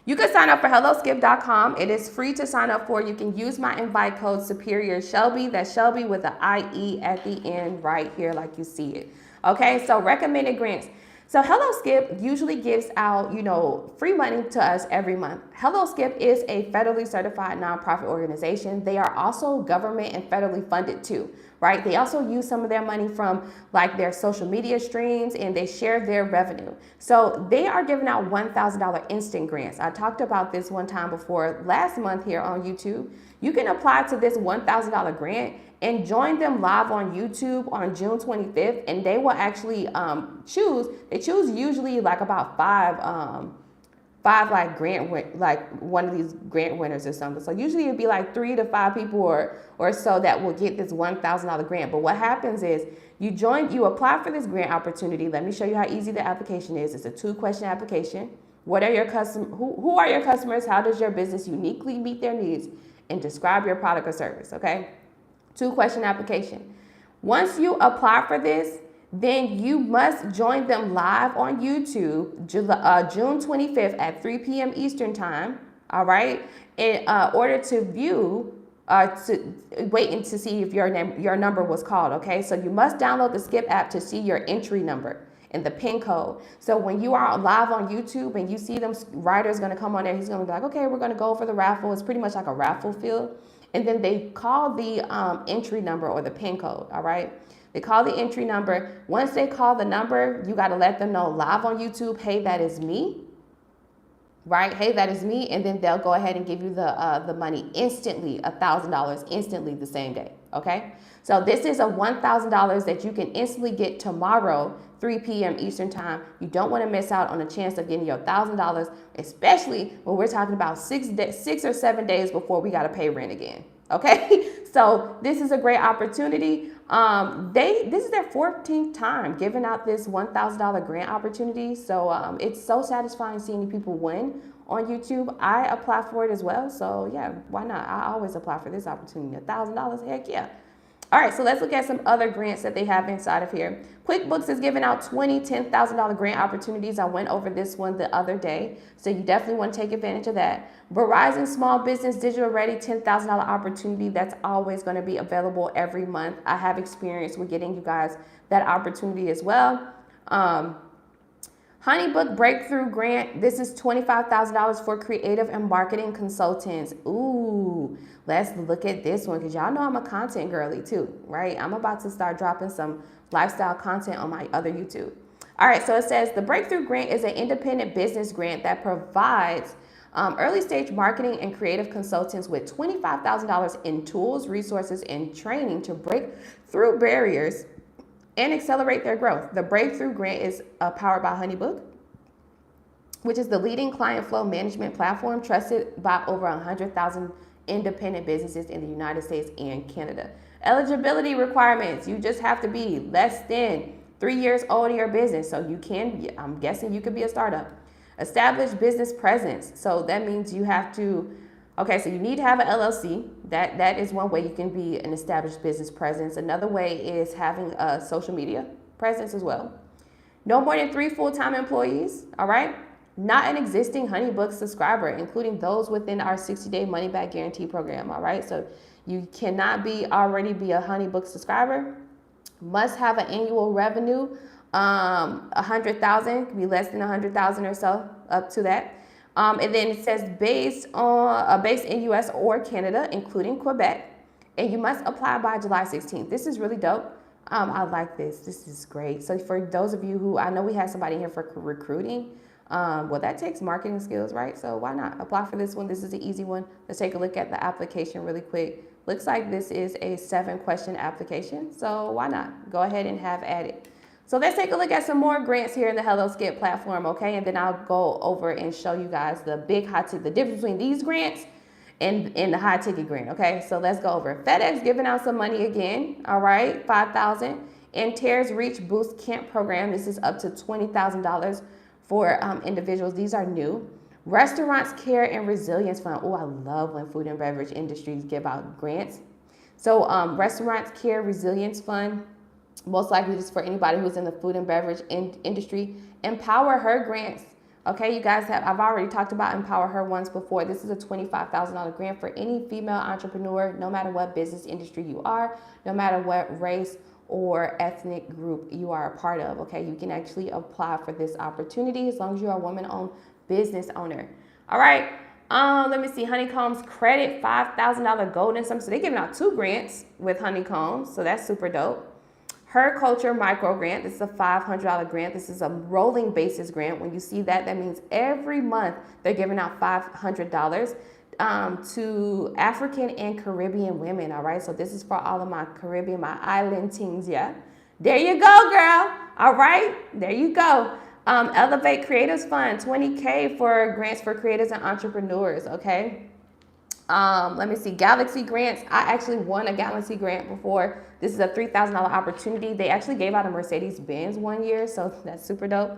You can sign up for HelloSkip.com. It is free to sign up for. You can use my invite code Superior Shelby. That's Shelby with an IE at the end right here like you see it. Okay, so recommended grants. So HelloSkip usually gives out, you know, free money to us every month. HelloSkip is a federally certified nonprofit organization. They are also government and federally funded too, right? They also use some of their money from like their social media streams, and they share their revenue. So they are giving out $1,000 instant grants. I talked about this one time before last month here on YouTube. You can apply to this $1,000 grant and join them live on YouTube on June 25th, and they will actually they choose usually like about five like one of these grant winners or something. So usually it'd be like 3 to 5 people or so that will get this $1,000 grant. But what happens is you apply for this grant opportunity. Let me show you how easy the application is. It's a 2-question application. What are your who are your customers? How does your business uniquely meet their needs? And describe your product or service, okay? 2-question application. Once you apply for this, then you must join them live on YouTube June 25th at 3 p.m. Eastern time, all right? In order to view, waiting to see if your number was called, okay? So you must download the Skip app to see your entry number and the PIN code. So when you are live on YouTube and you see them, writer's gonna come on there, he's gonna be like, okay, we're gonna go for the raffle. It's pretty much like a raffle field. And then they call the entry number or the PIN code, all right? They call the entry number. Once they call the number, you gotta let them know live on YouTube, hey, that is me, right? Hey, that is me. And then they'll go ahead and give you the money instantly, $1,000 instantly the same day, okay? So this is a $1,000 that you can instantly get tomorrow, 3 p.m. Eastern time. You don't want to miss out on a chance of getting your $1,000, especially when we're talking about 6 or 7 days before we got to pay rent again. Okay, so this is a great opportunity. This is their 14th time giving out this $1,000 grant opportunity. So it's so satisfying seeing people win on YouTube. I apply for it as well. So yeah, why not? I always apply for this opportunity. $1,000, heck yeah. All right, so let's look at some other grants that they have inside of here. QuickBooks is giving out 20 $10,000 grant opportunities. I went over this one the other day, so you definitely want to take advantage of that. Verizon Small Business Digital Ready $10,000 opportunity. That's always going to be available every month. I have experience with getting you guys that opportunity as well. HoneyBook Breakthrough Grant. This is $25,000 for creative and marketing consultants. Ooh, let's look at this one because y'all know I'm a content girly too, right? I'm about to start dropping some lifestyle content on my other YouTube. All right, so it says the Breakthrough Grant is an independent business grant that provides early stage marketing and creative consultants with $25,000 in tools, resources, and training to break through barriers and accelerate their growth. The Breakthrough Grant is powered by HoneyBook, which is the leading client flow management platform trusted by over 100,000 independent businesses in the United States and Canada. Eligibility requirements: you just have to be less than 3 years old in your business. So you can, I'm guessing you could be a startup. Established business presence. So that means you have to, okay, so you need to have an LLC. That is one way you can be an established business presence. Another way is having a social media presence as well. No more than 3 full-time employees, all right? not an existing HoneyBook subscriber, including those within our 60-day money-back guarantee program, all right? So you cannot already be a HoneyBook subscriber. Must have an annual revenue, 100,000, can be less than 100,000 or so, up to that. And then it says based in US or Canada, including Quebec, and you must apply by July 16th. This is really dope. I like this. This is great. So for those of you who, I know we have somebody here for recruiting. Well, that takes marketing skills, right? So why not apply for this one? This is an easy one. Let's take a look at the application really quick. Looks like this is a 7-question application. So why not? Go ahead and have at it. So let's take a look at some more grants here in the Hello Skip platform, okay? And then I'll go over and show you guys the the difference between these grants and the high ticket grant, okay? So let's go over. FedEx giving out some money again, all right? $5,000. And TARES Reach Boost Camp Program. This is up to $20,000 for individuals. These are new. Restaurants Care and Resilience Fund. Oh, I love when food and beverage industries give out grants. So Restaurants Care Resilience Fund, most likely this is for anybody who's in the food and beverage industry. Empower Her grants. Okay, you guys I've already talked about Empower Her once before. This is a $25,000 grant for any female entrepreneur, no matter what business industry you are, no matter what race or ethnic group you are a part of. Okay, you can actually apply for this opportunity as long as you're a woman-owned business owner. All right, let me see. Honeycomb's Credit, $5,000 golden sum. So they're giving out 2 grants with Honeycomb, so that's super dope. Her Culture Micro Grant, this is a $500 grant. This is a rolling basis grant. When you see that, that means every month they're giving out $500 to African and Caribbean women, all right? So this is for all of my Caribbean, my island teams, yeah? There you go, girl. All right, there you go. Elevate Creatives Fund, $20K for grants for creators and entrepreneurs, okay? Let me see, Galaxy Grants. I actually won a Galaxy Grant before. This is a $3,000 opportunity. They actually gave out a Mercedes-Benz one year, so that's super dope.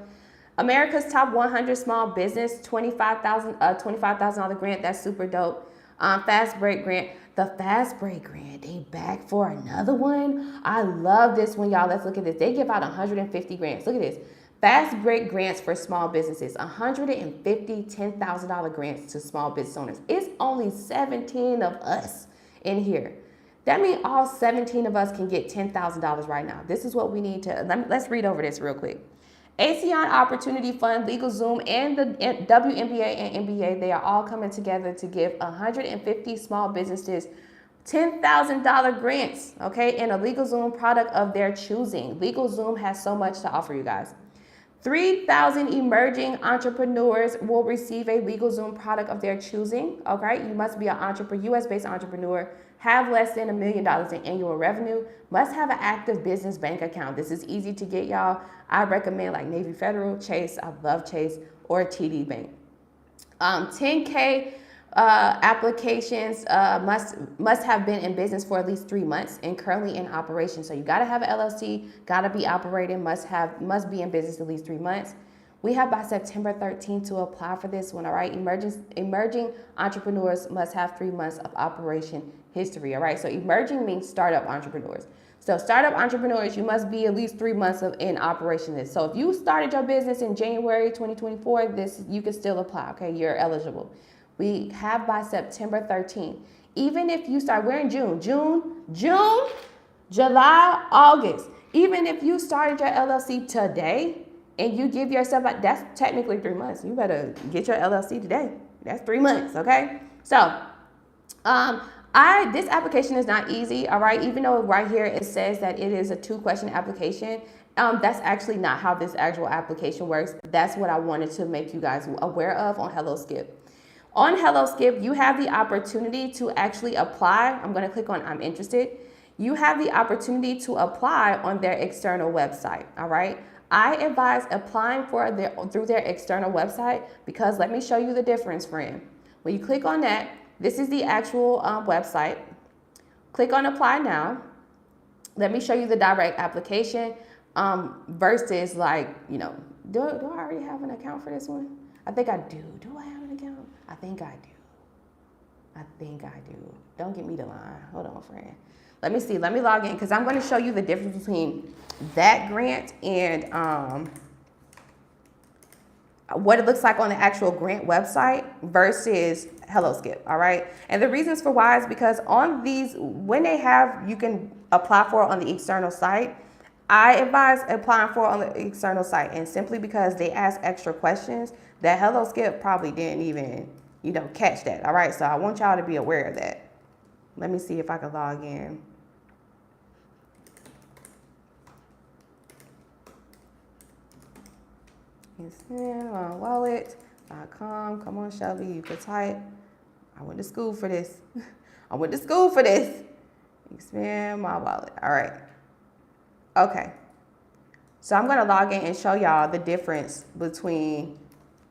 America's Top 100 Small Business, $25,000 grant. That's super dope. Fast Break Grant. The Fast Break Grant, they back for another one. I love this one, y'all. Let's look at this. They give out 150 grants. Look at this. Fast Break Grants for small businesses, 150 $10,000 grants to small business owners. It's only 17 of us in here. That means all 17 of us can get $10,000 right now. This is what we need to, let's read over this real quick. ASEAN Opportunity Fund, LegalZoom, and the WNBA and NBA, they are all coming together to give 150 small businesses $10,000 grants, okay, and a LegalZoom product of their choosing. LegalZoom has so much to offer you guys. 3,000 emerging entrepreneurs will receive a LegalZoom product of their choosing. Okay, you must be an US-based entrepreneur, have less than $1 million in annual revenue, must have an active business bank account. This is easy to get, y'all. I recommend like Navy Federal, Chase, I love Chase, or TD Bank. 10K applications must have been in business for at least 3 months and currently in operation. So you got to have an LLC, got to be operating, must be in business at least 3 months. We have by September 13th to apply for this one, all right? Emerging entrepreneurs must have 3 months of operation history, all right? So emerging means startup entrepreneurs. So startup entrepreneurs, you must be at least 3 months in operation. So if you started your business in January 2024, you can still apply, okay? You're eligible. We have by September 13th. Even if you start, we're in June, July, August. Even if you started your LLC today and you give yourself, that's technically 3 months. You better get your LLC today. That's 3 months, okay? So, this application is not easy, all right? Even though right here it says that it is a 2-question application, that's actually not how this actual application works. That's what I wanted to make you guys aware of on Hello Skip. On Hello Skip, you have the opportunity to actually apply. I'm going to click on I'm interested. You have the opportunity to apply on their external website, all right? I advise applying through their external website because let me show you the difference, friend. When you click on that, this is the actual website. Click on Apply Now. Let me show you the direct application versus like, you know, do I already have an account for this one? I think I do. Do I have an account? I think I do. Don't get me the line. Hold on, friend. Let me see. Let me log in because I'm going to show you the difference between that grant and what it looks like on the actual grant website versus Hello Skip, all right? And the reasons for why is because on these, when they have, you can apply for it on the external site, I advise applying for it on the external site, and simply because they ask extra questions that Hello Skip probably didn't even, catch that, all right? So I want y'all to be aware of that. Let me see if I can log in. Expand my wallet.com. Come on, Shelby, you can type. I went to school for this. I went to school for this. Expand my wallet. All right. Okay. So I'm going to log in and show y'all the difference between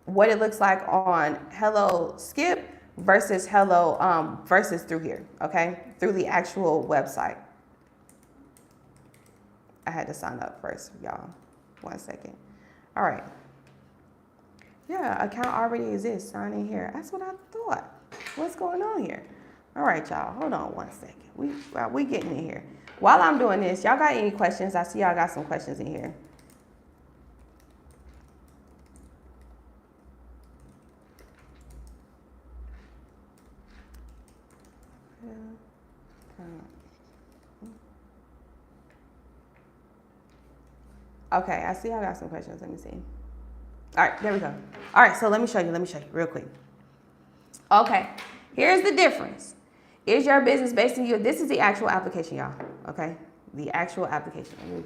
what it looks like on Hello Skip versus versus through here. Okay. Through the actual website. I had to sign up first, y'all. 1 second. All right. Yeah, account already exists. Sign in here. That's what I thought. What's going on here? All right, y'all. Hold on 1 second. We getting in here. While I'm doing this, y'all got any questions? I see y'all got some questions in here. Okay, I see y'all got some questions. Let me see. All right, there we go. All right, so let me show you real quick. Okay, here's the difference. Is your business based in you? This is the actual application, y'all. Okay, the actual application. Let me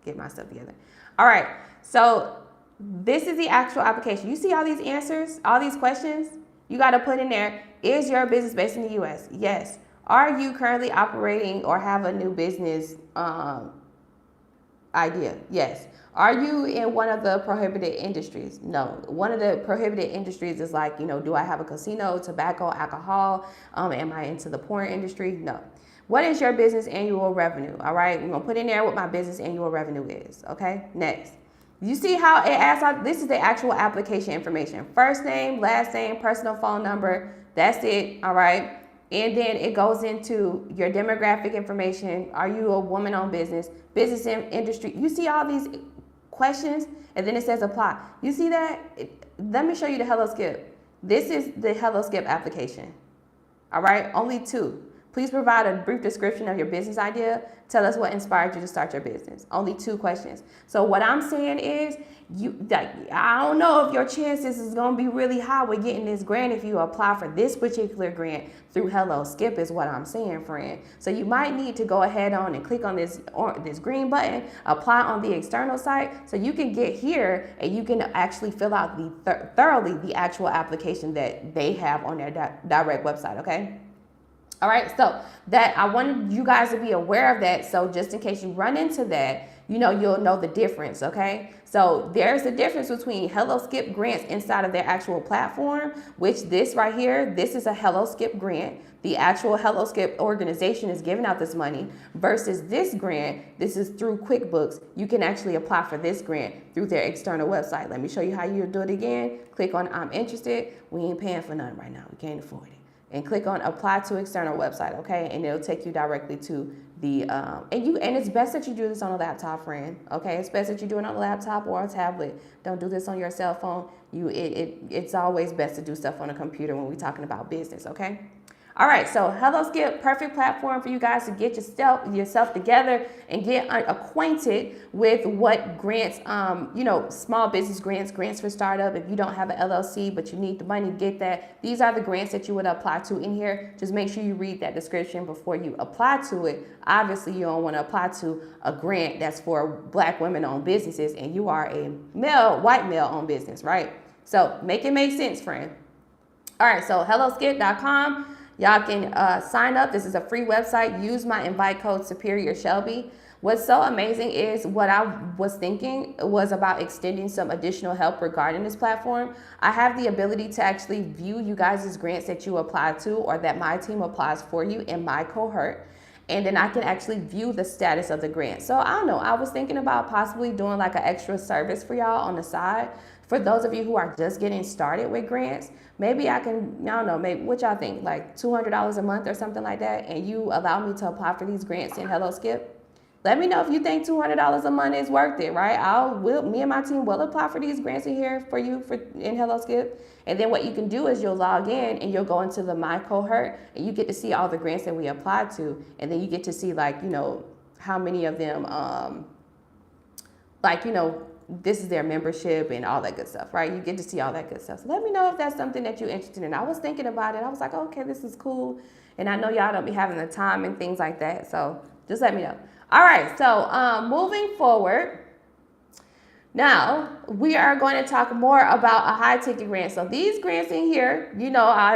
get my stuff together. All right, so this is the actual application. You see all these answers, all these questions? You got to put in there, is your business based in the U.S.? Yes. Are you currently operating or have a new business idea? Yes. Are you in one of the prohibited industries? No. One of the prohibited industries is like, do I have a casino, tobacco, alcohol? Am I into the porn industry? No. What is your business annual revenue? All right, we're going to put in there what my business annual revenue is. Okay, next. You see how it asks, this is the actual application information. First name, last name, personal phone number. That's it. All right. And then it goes into your demographic information. Are you a woman-owned business? Business industry. You see all these questions, and then it says apply. You see that? Let me show you the Hello Skip. This is the Hello Skip application. All right, only 2. Please provide a brief description of your business idea. Tell us what inspired you to start your business. Only 2 questions. So what I'm saying is, I don't know if your chances is gonna be really high with getting this grant if you apply for this particular grant through Hello Skip is what I'm saying, friend. So you might need to go ahead on and click on this green button, apply on the external site, so you can get here and you can actually fill out thoroughly the actual application that they have on their direct website. Okay. All right, so that I wanted you guys to be aware of that. So just in case you run into that, you'll know the difference, okay? So there's a difference between Hello Skip grants inside of their actual platform, which this right here, this is a Hello Skip grant. The actual Hello Skip organization is giving out this money versus this grant. This is through QuickBooks. You can actually apply for this grant through their external website. Let me show you how you do it again. Click on I'm interested. We ain't paying for nothing right now. We can't afford it. And click on apply to external website, okay? And it'll take you directly to the, and it's best that you do this on a laptop, friend, okay? It's best that you do it on a laptop or a tablet. Don't do this on your cell phone. It's always best to do stuff on a computer when we're talking about business, okay? All right, so Hello Skip, perfect platform for you guys to get yourself together and get acquainted with what grants, small business grants for startup. If you don't have an LLC, but you need the money to get that, these are the grants that you would apply to in here. Just make sure you read that description before you apply to it. Obviously, you don't want to apply to a grant that's for Black women-owned businesses and you are a white male-owned business, right? So make it make sense, friend. All right, so helloskip.com. Y'all can sign up. This is a free website. Use my invite code Superior Shelby. What's so amazing is what I was thinking was about extending some additional help regarding this platform. I have the ability to actually view you guys' grants that you apply to or that my team applies for you in my cohort. And then I can actually view the status of the grant. So I don't know, I was thinking about possibly doing like an extra service for y'all on the side. For those of you who are just getting started with grants, maybe I can, I don't know, maybe what y'all think, like $200 a month or something like that, and you allow me to apply for these grants in Hello Skip? Let me know if you think $200 a month is worth it, right? Me and my team will apply for these grants in here for you in Hello Skip. And then what you can do is you'll log in and you'll go into the My Cohort and you get to see all the grants that we applied to. And then you get to see like, how many of them, this is their membership and all that good stuff, right? You get to see all that good stuff. So let me know if that's something that you're interested in. I was thinking about it. I was like, okay, this is cool. And I know y'all don't be having the time and things like that. So just let me know. All right. So moving forward, now we are going to talk more about a high ticket grant. So these grants in here,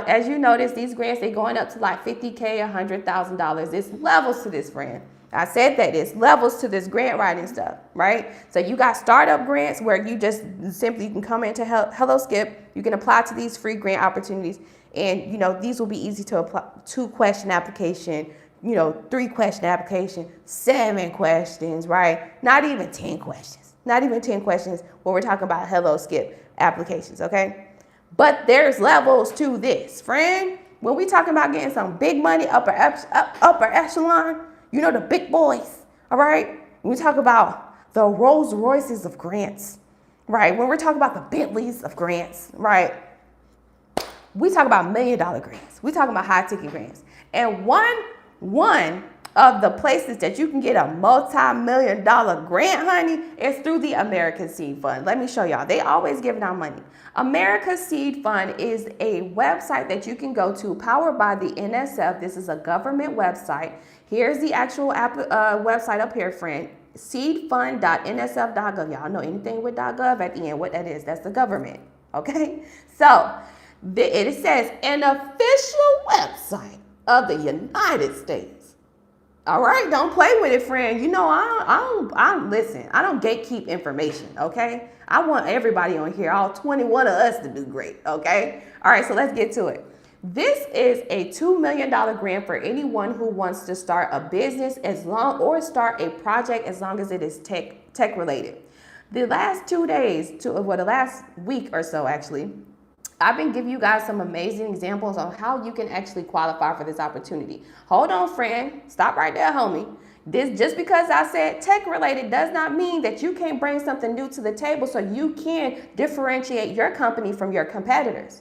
as you notice, these grants, they're going up to like $50K, $100,000. There's levels to this, friend. I said that there's levels to this grant writing stuff, right? So you got startup grants where you just simply can come into Hello Skip. You can apply to these free grant opportunities. And, these will be easy to apply. 2-question application, 3-question application, 7 questions, right? Not even 10 questions. Not even 10 questions when we're talking about Hello Skip applications, okay? But there's levels to this, friend. When we talking about getting some big money, upper echelon, the big boys, all right? When we talk about the Rolls Royces of grants, right? When we're talking about the Bentleys of grants, right? We talk about $1 million grants. We talking about high ticket grants. And one of the places that you can get a multi-million-dollar grant, honey, is through the American Seed Fund. Let me show y'all. They always giving out money. America Seed Fund is a website that you can go to, powered by the NSF. This is a government website. Here's the actual website up here, friend. Seedfund.nsf.gov. Y'all know anything with .gov at the end, what that is. That's the government, okay? So it says an official website of the United States. All right, don't play with it, friend. Listen, I don't gatekeep information, okay? I want everybody on here, all 21 of us, to do great, okay? All right, so let's get to it. This is a $2 million grant for anyone who wants to start a business or start a project as long as it is tech related. The last 2 days, the last week or so actually, I've been giving you guys some amazing examples on how you can actually qualify for this opportunity. Hold on, friend. Stop right there, homie. This, just because I said tech related, does not mean that you can't bring something new to the table so you can differentiate your company from your competitors.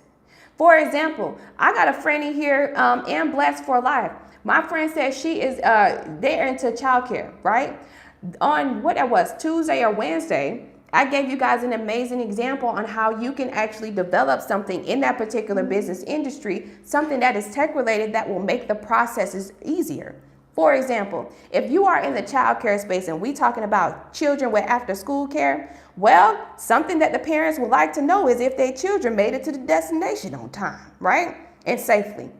For example, I got a friend in here, and Blessed for Life. My friend said she is, they're into childcare, right? On what that was, Tuesday or Wednesday, I gave you guys an amazing example on how you can actually develop something in that particular business industry, something that is tech related that will make the processes easier. For example, if you are in the childcare space and we talking about children with after school care, well, something that the parents would like to know is if their children made it to the destination on time, right? And safely.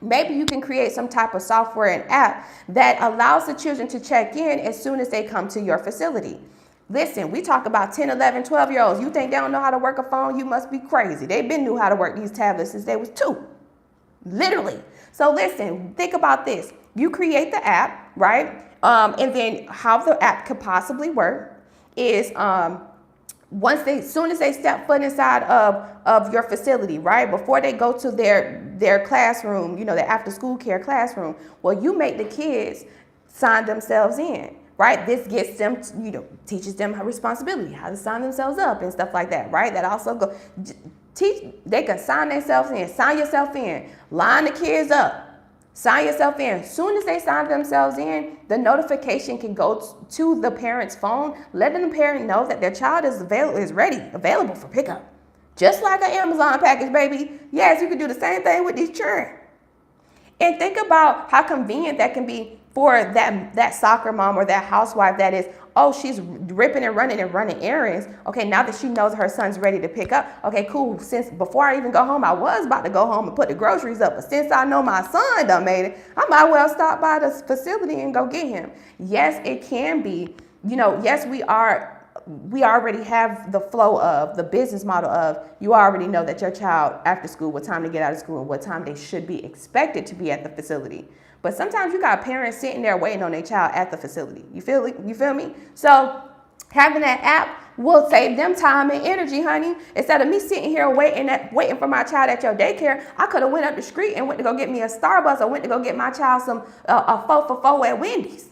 Maybe you can create some type of software and app that allows the children to check in as soon as they come to your facility. Listen, we talk about 10, 11, 12-year-olds. You think they don't know how to work a phone? You must be crazy. They've been knew how to work these tablets since they was 2. Literally. So listen, think about this. You create the app, right? And then how the app could possibly work is soon as they step foot inside of your facility, right? Before they go to their classroom, their after school care classroom, well, you make the kids sign themselves in. Right? This gets them, teaches them responsibility, how to sign themselves up and stuff like that, right? That also they can sign themselves in, sign yourself in, line the kids up, sign yourself in. As soon as they sign themselves in, the notification can go to the parent's phone, letting the parent know that their child is available for pickup. Just like an Amazon package, baby. Yes, you can do the same thing with these children. And think about how convenient that can be for that soccer mom or that housewife that is, she's ripping and running errands. Okay, now that she knows her son's ready to pick up. Okay, cool. Since before I even go home, I was about to go home and put the groceries up. But since I know my son done made it, I might well stop by the facility and go get him. Yes, it can be, yes, we already have the flow of the business model of you already know that your child after school, what time to get out of school and what time they should be expected to be at the facility. But sometimes you got parents sitting there waiting on their child at the facility. You feel me? So having that app will save them time and energy, honey. Instead of me sitting here waiting for my child at your daycare, I could have went up the street and went to go get me a Starbucks or went to go get my child some a 4 for $4 at Wendy's.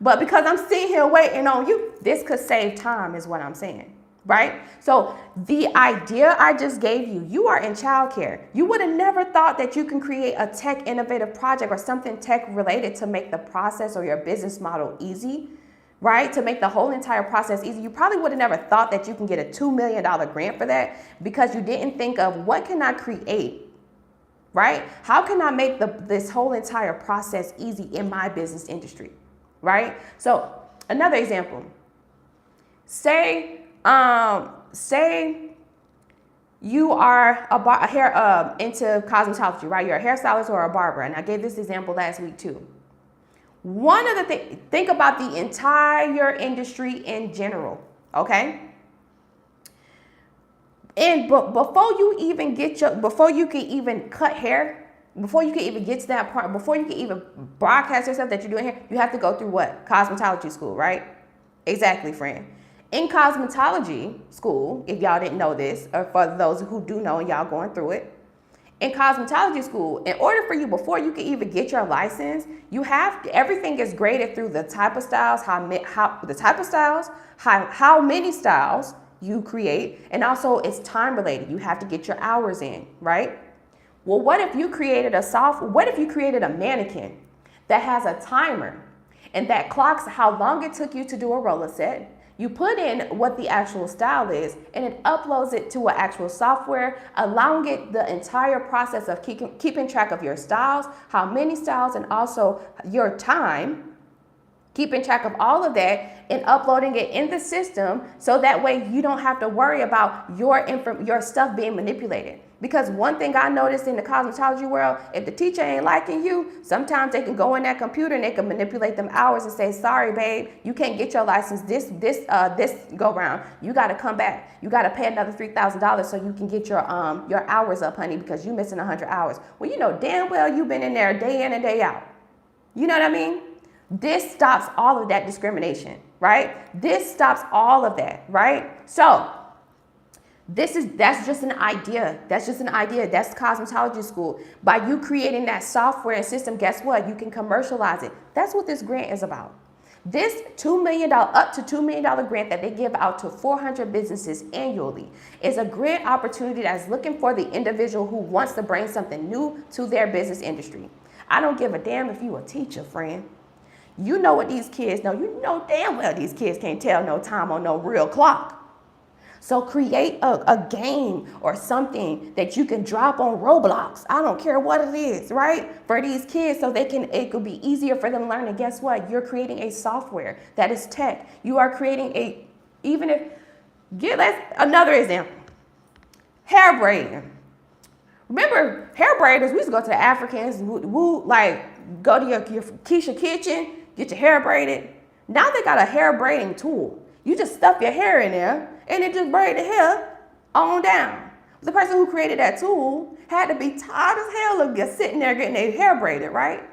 But because I'm sitting here waiting on you, this could save time is what I'm saying, right? So the idea I just gave you, you are in childcare. You would have never thought that you can create a tech innovative project or something tech related to make the process or your business model easy, right? To make the whole entire process easy. You probably would have never thought that you can get a $2 million grant for that because you didn't think of what can I create, right? How can I make this whole entire process easy in my business industry, right? So another example, say you are into cosmetology, right? You're a hairstylist or a barber. And I gave this example last week too. One of the things, think about the entire industry in general, okay? And before you can even cut hair, before you can even get to that part, before you can even broadcast yourself that you're doing hair, you have to go through what? Cosmetology school, right? Exactly, friend. In cosmetology school, if y'all didn't know this, or for those who do know and y'all going through it, in cosmetology school, in order for you, before you can even get your license, everything is graded through the type of styles, how many styles you create, and also it's time related. You have to get your hours in, right? Well, what if you created a mannequin that has a timer and that clocks how long it took you to do a roller set? You put in what the actual style is and it uploads it to an actual software, allowing it the entire process of keeping track of your styles, how many styles, and also your time, keeping track of all of that and uploading it in the system so that way you don't have to worry about your stuff being manipulated. Because one thing I noticed in the cosmetology world, if the teacher ain't liking you, sometimes they can go in that computer and they can manipulate them hours and say, sorry, babe, you can't get your license this go round. You got to come back. You got to pay another $3,000 so you can get your hours up, honey, because you missing 100 hours. Well, you know damn well you've been in there day in and day out. You know what I mean? This stops all of that discrimination, right? This stops all of that, right? So that's just an idea. That's cosmetology school. By you creating that software and system, guess what? You can commercialize it. That's what this grant is about. This up to $2 million grant that they give out to 400 businesses annually is a grant opportunity that's looking for the individual who wants to bring something new to their business industry. I don't give a damn if you a teacher, friend. You know what these kids know. You know damn well these kids can't tell no time on no real clock. So create a game or something that you can drop on Roblox. I don't care what it is, right? For these kids so it could be easier for them to learn. And guess what? You're creating a software that is tech. You are creating another example. Hair braiding. Remember, hair braiders, we used to go to the Africans, go to your Keisha kitchen, get your hair braided. Now they got a hair braiding tool. You just stuff your hair in there and it just braid the hair on down. The person who created that tool had to be tired as hell of just sitting there getting their hair braided, right?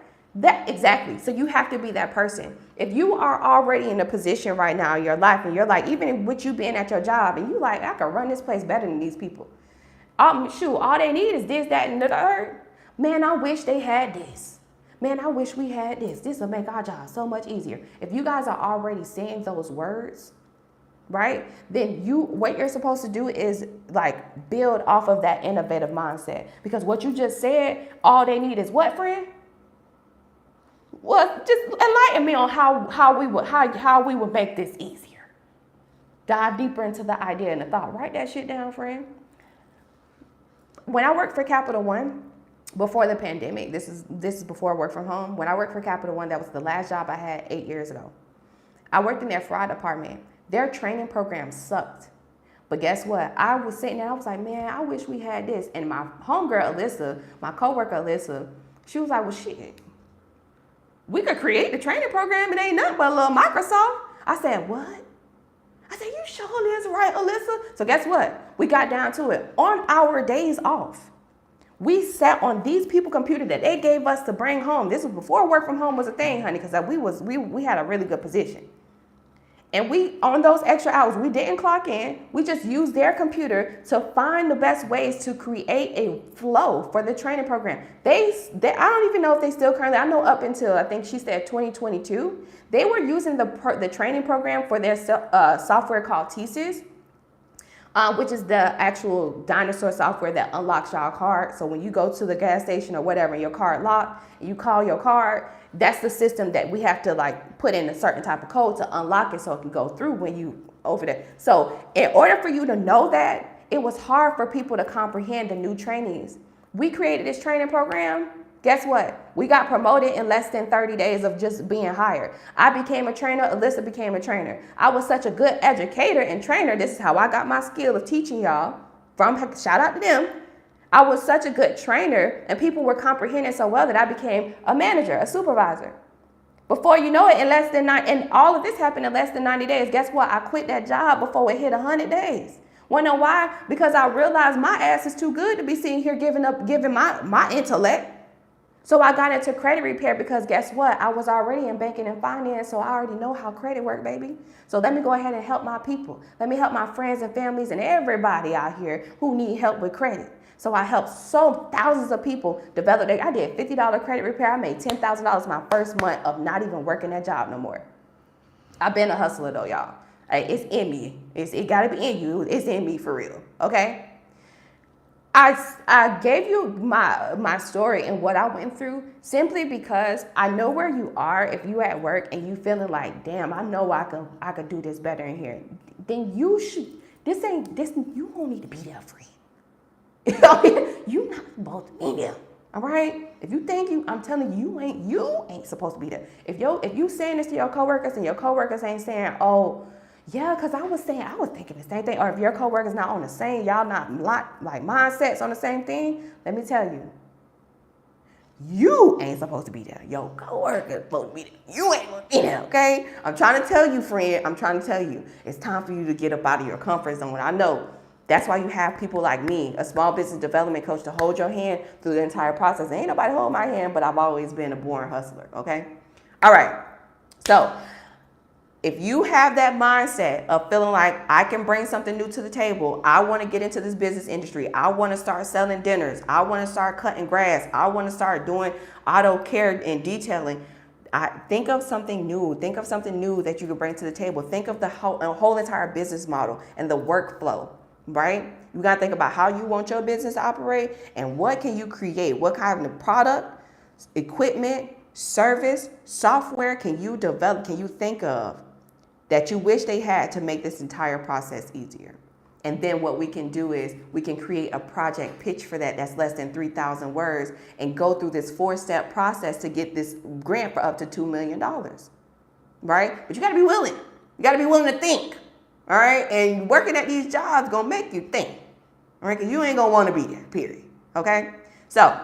Exactly. So you have to be that person. If you are already in a position right now in your life and you're like, even with you being at your job and you like, I can run this place better than these people. All they need is this, that, and the third. Man, I wish they had this. Man, I wish we had this. This will make our job so much easier. If you guys are already saying those words, right, then what you're supposed to do is build off of that innovative mindset. Because what you just said, all they need is what, friend? Well, just enlighten me on how we would make this easier. Dive deeper into the idea and the thought. Write that shit down, friend. When I worked for Capital One, before the pandemic, this is before I worked from home. When I worked for Capital One, that was the last job I had 8 years ago. I worked in their fraud department. Their training program sucked. But guess what? I was sitting there, I was like, man, I wish we had this. And my homegirl, Alyssa, my coworker, Alyssa, she was like, well, shit, we could create the training program. It ain't nothing but a little Microsoft. I said, what? I said, you sure is right, Alyssa. So guess what? We got down to it. On our days off, we sat on these people computer that they gave us to bring home. This was before work from home was a thing, honey, because we had a really good position. And we, on those extra hours, we didn't clock in. We just used their computer to find the best ways to create a flow for the training program. I don't even know if they still currently, I know up until, I think she said 2022, they were using the training program for their software called TSYS, which is the actual dinosaur software that unlocks your card. So when you go to the gas station or whatever, and your card locked, and you call your card, that's the system that we have to like put in a certain type of code to unlock it so it can go through when you over there. So in order for you to know that, it was hard for people to comprehend the new trainees. We created this training program. Guess what? We got promoted in less than 30 days of just being hired. I became a trainer. Alyssa became a trainer. I was such a good educator and trainer. This is how I got my skill of teaching y'all. Shout out to them. I was such a good trainer, and people were comprehending so well that I became a manager, a supervisor. Before you know it, and all of this happened in less than 90 days. Guess what? I quit that job before it hit 100 days. Wanna know why? Because I realized my ass is too good to be sitting here giving my intellect. So I got into credit repair because guess what? I was already in banking and finance, so I already know how credit works, baby. So let me go ahead and help my people. Let me help my friends and families and everybody out here who need help with credit. So I helped thousands of people develop I did $50 credit repair. I made $10,000 my first month of not even working that job no more. I've been a hustler though, y'all. It's in me. It gotta be in you. It's in me for real, okay? I gave you my story and what I went through simply because I know where you are. If you at work and you feeling like, damn, I know I could do this better in here, then you won't need to be there for you. You're not supposed to be there. All right? If you think I'm telling you, you ain't supposed to be there. If you saying this to your coworkers and your coworkers ain't saying, oh, yeah, because I was thinking the same thing. Or if your coworkers not on the same, y'all not like mindsets on the same thing, let me tell you, you ain't supposed to be there. Your coworkers supposed to be there. You ain't supposed to be there, okay? I'm trying to tell you, friend. I'm trying to tell you. It's time for you to get up out of your comfort zone. I know. That's why you have people like me, a small business development coach, to hold your hand through the entire process. Ain't nobody hold my hand, but I've always been a born hustler, okay? All right. So if you have that mindset of feeling like I can bring something new to the table, I want to get into this business industry, I want to start selling dinners, I want to start cutting grass, I want to start doing auto care and detailing, think of something new. Think of something new that you can bring to the table. Think of the whole entire business model and the workflow, right? You got to think about how you want your business to operate and what can you create? What kind of product, equipment, service, software can you develop, can you think of that you wish they had to make this entire process easier? And then what we can do is we can create a project pitch for that's less than 3,000 words and go through this 4-step process to get this grant for up to $2 million, right? But you got to be willing. You got to be willing to think, all right? And working at these jobs going to make you think, all right? Because you ain't going to want to be there, period, okay? So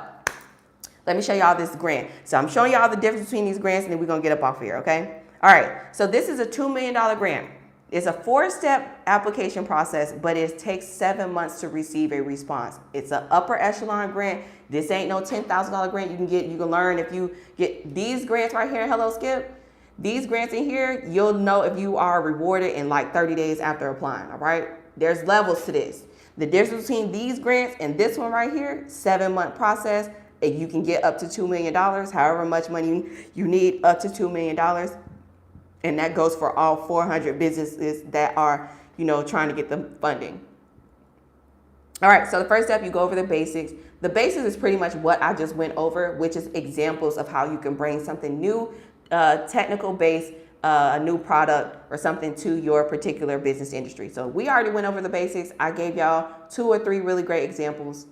let me show y'all this grant. So I'm showing y'all the difference between these grants and then we're going to get up off here, okay? All right, so this is a $2 million grant. It's a 4-step application process, but it takes 7 months to receive a response. It's an upper echelon grant. This ain't no $10,000 grant you can learn if you get these grants right here in Hello Skip. These grants in here, you'll know if you are rewarded in like 30 days after applying, all right? There's levels to this. The difference between these grants and this one right here, 7-month process, and you can get up to $2 million, however much money you need, up to $2 million. And that goes for all 400 businesses that are, trying to get the funding. All right, so the first step, you go over the basics. The basics is pretty much what I just went over, which is examples of how you can bring something new, technical based, a new product or something to your particular business industry. So we already went over the basics. I gave y'all 2 or 3 really great examples.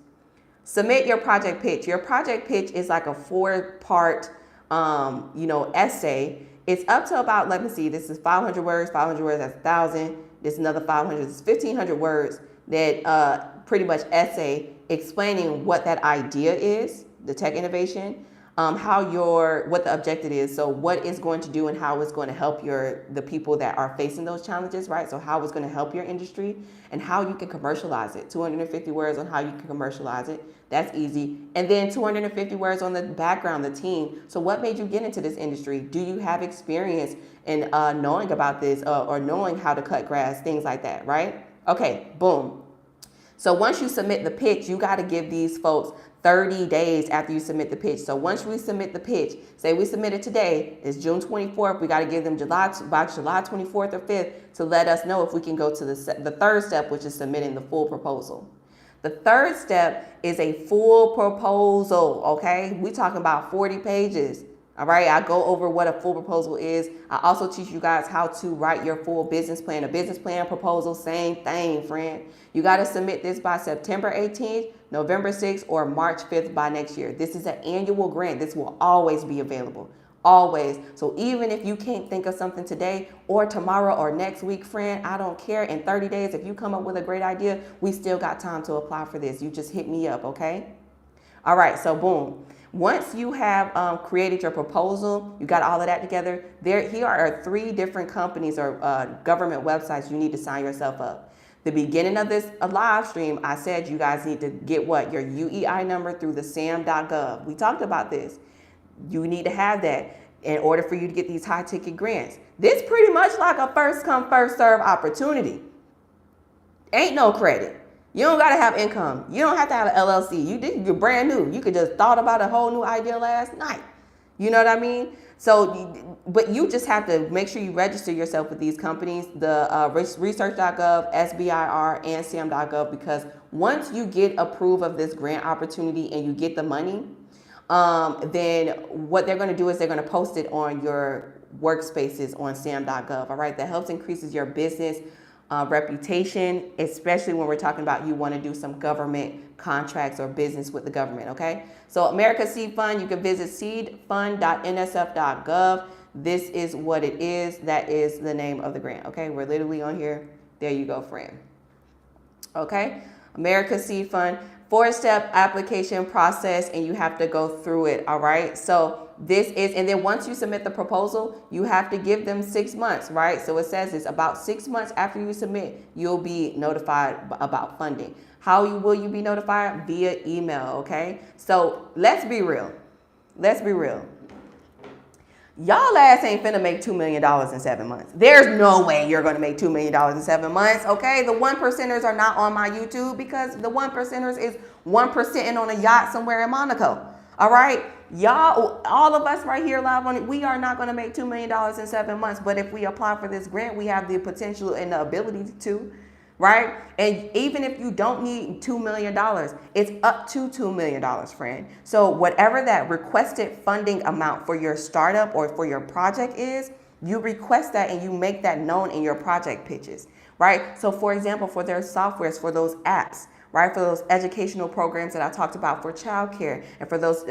Submit your project pitch. Your project pitch is like a 4-part, essay. It's up to about, let me see, this is 500 words, that's 1,000. This is another 500, this is 1,500 words that pretty much essay explaining what that idea is, the tech innovation, what the objective is. So what it's going to do and how it's going to help the people that are facing those challenges, right? So how it's going to help your industry and how you can commercialize it. 250 words on how you can commercialize it. That's easy. And then 250 words on the background, the team. So what made you get into this industry? Do you have experience in knowing about this or knowing how to cut grass, things like that, right? Okay, boom. So once you submit the pitch, you got to give these folks 30 days after you submit the pitch. So once we submit the pitch, say we submit it today, it's June 24th, we got to give them by July 24th or 5th to let us know if we can go to the third step, which is submitting the full proposal. The third step is a full proposal, okay? We're talking about 40 pages, all right? I go over what a full proposal is. I also teach you guys how to write your full business plan. A business plan, proposal, same thing, friend. You got to submit this by September 18th, November 6th, or March 5th by next year. This is an annual grant. This will always be available. Always. So even if you can't think of something today or tomorrow or next week, friend, I don't care. In 30 days, if you come up with a great idea, we still got time to apply for this. You just hit me up, okay? All right, so boom. Once you have created your proposal, you got all of that together, here are 3 different companies or government websites you need to sign yourself up. The beginning of this live stream, I said you guys need to get what? Your UEI number through the sam.gov. We talked about this. You need to have that in order for you to get these high ticket grants. This pretty much like a first come, first serve opportunity. Ain't no credit. You don't got to have income. You don't have to have an LLC. You're brand new. You could just thought about a whole new idea last night. You know what I mean? So, but you just have to make sure you register yourself with these companies, the research.gov, SBIR, and sam.gov, because once you get approved of this grant opportunity and you get the money, then what they're going to do is they're going to post it on your workspaces on sam.gov. All right. That helps increases your business reputation, especially when we're talking about you want to do some government contracts or business with the government. Okay. So America Seed Fund, you can visit seedfund.nsf.gov. This is what it is. That is the name of the grant. Okay. We're literally on here. There you go, friend. Okay. America Seed Fund. 4-step application process, and you have to go through it. All right. So this is, and then once you submit the proposal, you have to give them 6 months, right? So it says it's about 6 months after you submit, you'll be notified about funding. How will you be notified? Via email. Okay. So let's be real. Let's be real. Y'all ass ain't finna make $2 million in 7 months. There's no way you're gonna make $2 million in 7 months, okay? The 1%ers are not on my YouTube because the 1%ers is 1% on a yacht somewhere in Monaco, all right? Y'all, all of us right here live on it, we are not gonna make $2 million in 7 months, but if we apply for this grant, we have the potential and the ability to, right? And even if you don't need $2 million, it's up to $2 million, friend. So whatever that requested funding amount for your startup or for your project is, you request that and you make that known in your project pitches, right? So for example, for their softwares, for those apps, right? For those educational programs that I talked about for childcare and for those,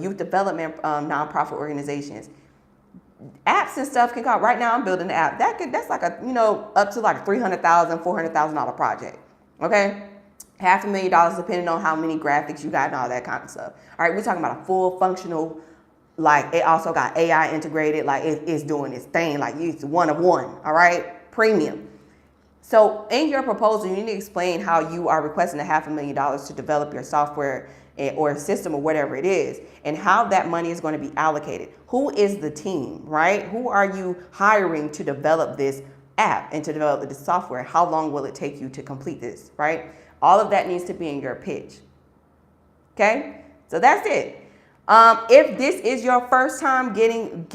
youth development nonprofit organizations. Apps and stuff can cost. Right now, I'm building an app. That's like a, up to like $300,000, $400,000 project. Okay, $500,000 depending on how many graphics you got and all that kind of stuff. All right, we're talking about a full functional, like it also got AI integrated, like it's doing its thing, like it's one of one. All right, premium. So in your proposal, you need to explain how you are requesting $500,000 to develop your software or a system or whatever it is, and how that money is going to be allocated. Who is the team, right? Who are you hiring to develop this app and to develop this software? How long will it take you to complete this, right? All of that needs to be in your pitch. Okay, so that's it. If this is your first time getting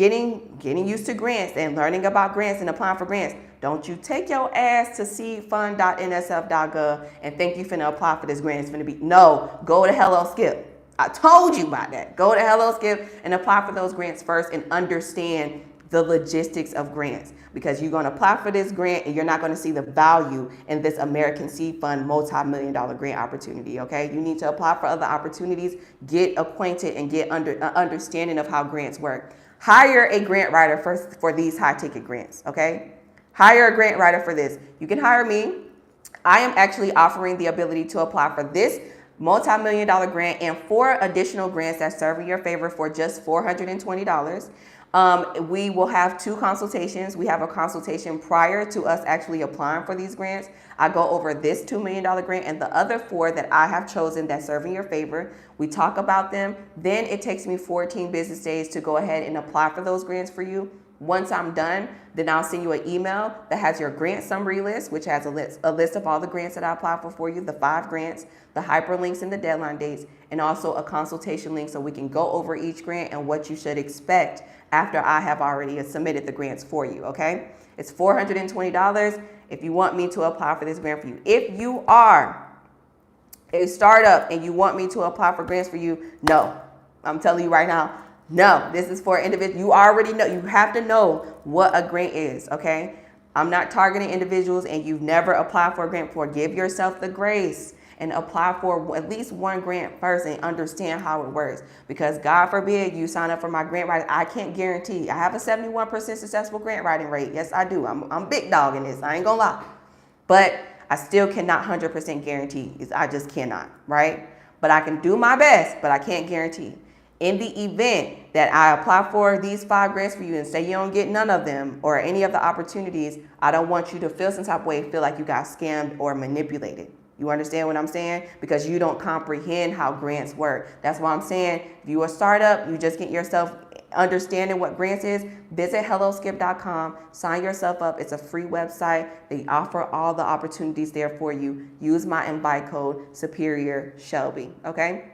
used to grants and learning about grants and applying for grants, don't you take your ass to seedfund.nsf.gov and think you finna apply for this grant. It's finna be, no, go to Hello Skip. I told you about that. Go to Hello Skip and apply for those grants first and understand the logistics of grants, because you're going to apply for this grant and you're not going to see the value in this American Seed Fund multi-million-dollar grant opportunity, okay? You need to apply for other opportunities, get acquainted and get understanding of how grants work. Hire a grant writer for these high-ticket grants, okay? Hire a grant writer for this. You can hire me. I am actually offering the ability to apply for this multi-million-dollar grant, and 4 additional grants that serve in your favor for just $420. We will have 2 consultations. We have a consultation prior to us actually applying for these grants. I go over this $2 million grant and the other 4 that I have chosen that serve in your favor. We talk about them. Then it takes me 14 business days to go ahead and apply for those grants for you. Once I'm done, then I'll send you an email that has your grant summary list, which has a list of all the grants that I applied for you, the 5 grants, the hyperlinks and the deadline dates, and also a consultation link so we can go over each grant and what you should expect after I have already submitted the grants for you, okay? It's $420 if you want me to apply for this grant for you. If you are a startup and you want me to apply for grants for you, no. I'm telling you right now, no, this is for individuals. You already know, you have to know what a grant is, okay? I'm not targeting individuals and you've never applied for a grant before. Give yourself the grace and apply for at least 1 grant first and understand how it works. Because God forbid you sign up for my grant writing. I can't guarantee. I have a 71% successful grant writing rate. Yes, I do. I'm big dog in this. I ain't gonna lie. But I still cannot 100% guarantee. I just cannot, right? But I can do my best, but I can't guarantee. In the event that I apply for these 5 grants for you and say you don't get none of them or any of the opportunities, I don't want you to feel some type of way, feel like you got scammed or manipulated. You understand what I'm saying? Because you don't comprehend how grants work. That's why I'm saying if you're a startup, you just get yourself understanding what grants is, visit helloskip.com, sign yourself up. It's a free website. They offer all the opportunities there for you. Use my invite code, Superior Shelby, okay?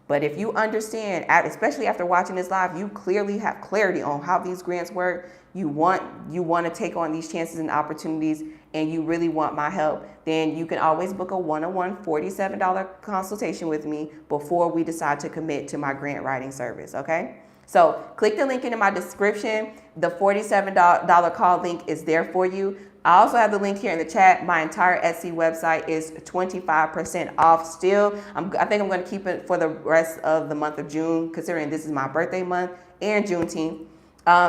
But if you understand, especially after watching this live, you clearly have clarity on how these grants work. You want to take on these chances and opportunities, and you really want my help, then you can always book a one-on-one $47 consultation with me before we decide to commit to my grant writing service, okay? So click the link in my description. The $47 call link is there for you. I also have the link here in the chat. My entire Etsy website is 25% off still. I think I'm going to keep it for the rest of the month of June, considering this is my birthday month and Juneteenth.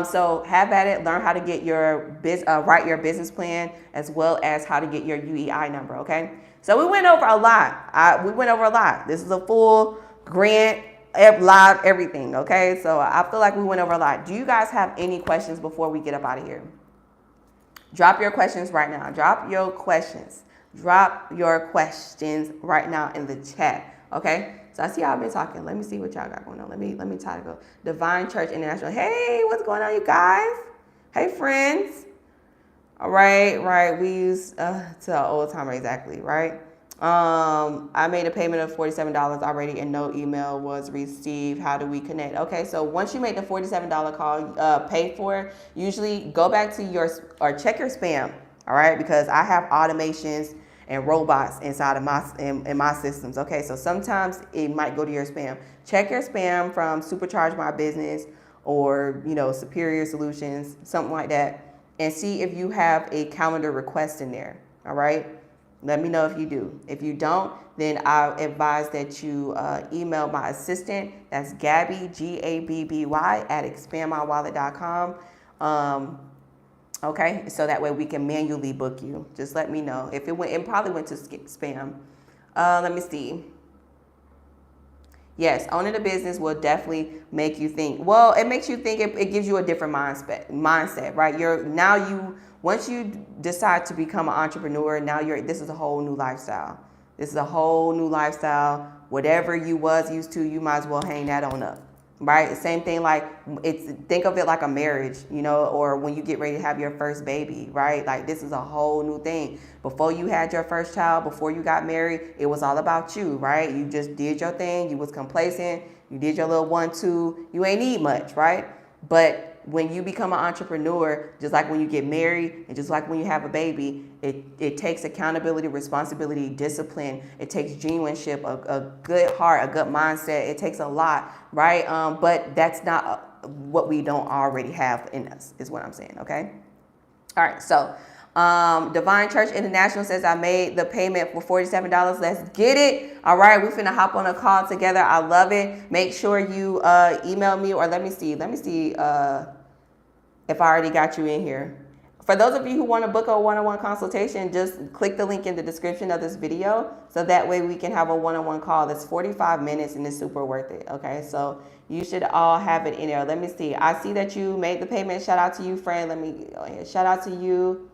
So have at it, learn how to get your write your business plan, as well as how to get your UEI number, okay? So we went over a lot. This is a full grant, live, everything, okay? So I feel like we went over a lot. Do you guys have any questions before we get up out of here? Drop your questions right now. Drop your questions right now in the chat, okay? So I see y'all been talking. Let me see what y'all got going on. Let me try to go. Divine Church International. Hey, what's going on, you guys? Hey, friends. All right. We use to old timer exactly, right? I made a payment of $47 already and no email was received. How do we connect? Okay, so once you make the $47 call, pay for it, usually go back to check your spam, all right? Because I have automations and robots inside of my systems, okay? So sometimes it might go to your spam. Check your spam from Supercharge My Business or, Superior Solutions, something like that, and see if you have a calendar request in there, all right? Let me know if you do. If you don't, then I advise that you email my assistant. That's Gabby, Gabby, at expandmywallet.com. Okay, so that way we can manually book you. Just let me know. If it probably went to spam. Let me see. Yes, owning a business will definitely make you think. Well, it makes you think. It gives you a different mindset, right? Once you decide to become an entrepreneur, this is a whole new lifestyle. This is a whole new lifestyle. Whatever you was used to, you might as well hang that on up, right? The same thing, think of it like a marriage, or when you get ready to have your first baby, right? Like, this is a whole new thing. Before you had your first child, before you got married, it was all about you, right? You just did your thing. You was complacent. You did your little 1-2. You ain't need much, right? But when you become an entrepreneur, just like when you get married and just like when you have a baby, it takes accountability, responsibility, discipline. It takes genuineship, a good heart, a good mindset. It takes a lot, right? But that's not what we don't already have in us, is what I'm saying, okay? All right, so Divine Church International says I made the payment for $47. Let's get it. All right, we're finna hop on a call together. I love it. Make sure you email me, or let me see if I already got you in here. For those of you who want to book a one-on-one consultation, just click the link in the description of this video. So that way we can have a one-on-one call that's 45 minutes and it's super worth it. Okay, so you should all have it in there. Let me see. I see that you made the payment. Shout out to you, friend. Let me go ahead. Shout out to you.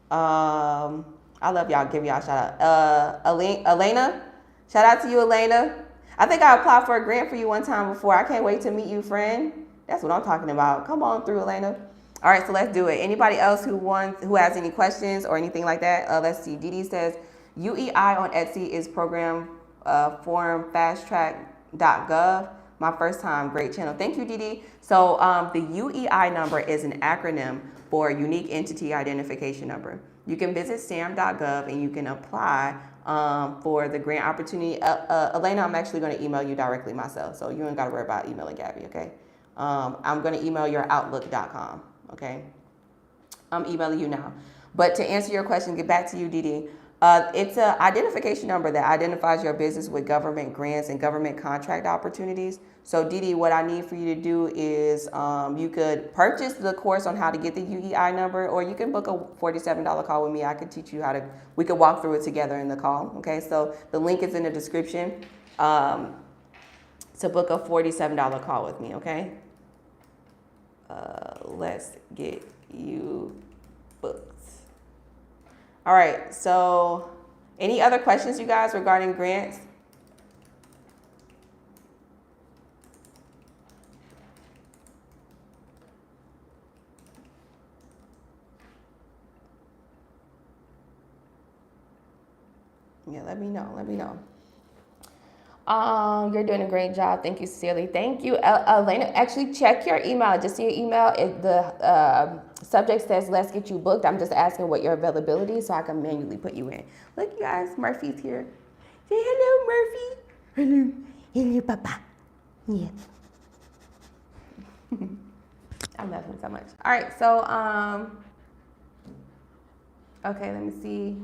I love y'all. Give y'all a shout out. Elena. Shout out to you, Elena. I think I applied for a grant for you one time before. I can't wait to meet you, friend. That's what I'm talking about. Come on through, Elena. All right, so let's do it. Anybody else who has any questions or anything like that? Let's see. Didi says, UEI on Etsy is program form fasttrack.gov. My first time. Great channel. Thank you, Didi. So the UEI number is an acronym for Unique Entity Identification Number. You can visit SAM.gov and you can apply for the grant opportunity. Elena, I'm actually going to email you directly myself, so you ain't got to worry about emailing Gabby, okay? I'm going to email your outlook.com, okay? I'm emailing you now. But to answer your question, get back to you, Didi. It's an identification number that identifies your business with government grants and government contract opportunities. So Didi, what I need for you to do is you could purchase the course on how to get the UEI number, or you can book a $47 call with me. I could teach you how to, we could walk through it together in the call. Okay, so the link is in the description to book a $47 call with me, okay? Let's get you booked. All right, so any other questions, you guys, regarding grants? Yeah, let me know. Let me know. You're doing a great job. Thank you, Celie. Thank you, Elena. Actually, check your email. Just see your email. If the subject says "Let's get you booked," I'm just asking what your availability is so I can manually put you in. Look, you guys, Murphy's here. Say hello, Murphy. Hello, hello, Papa. Yeah. I love him so much. All right, so okay, let me see.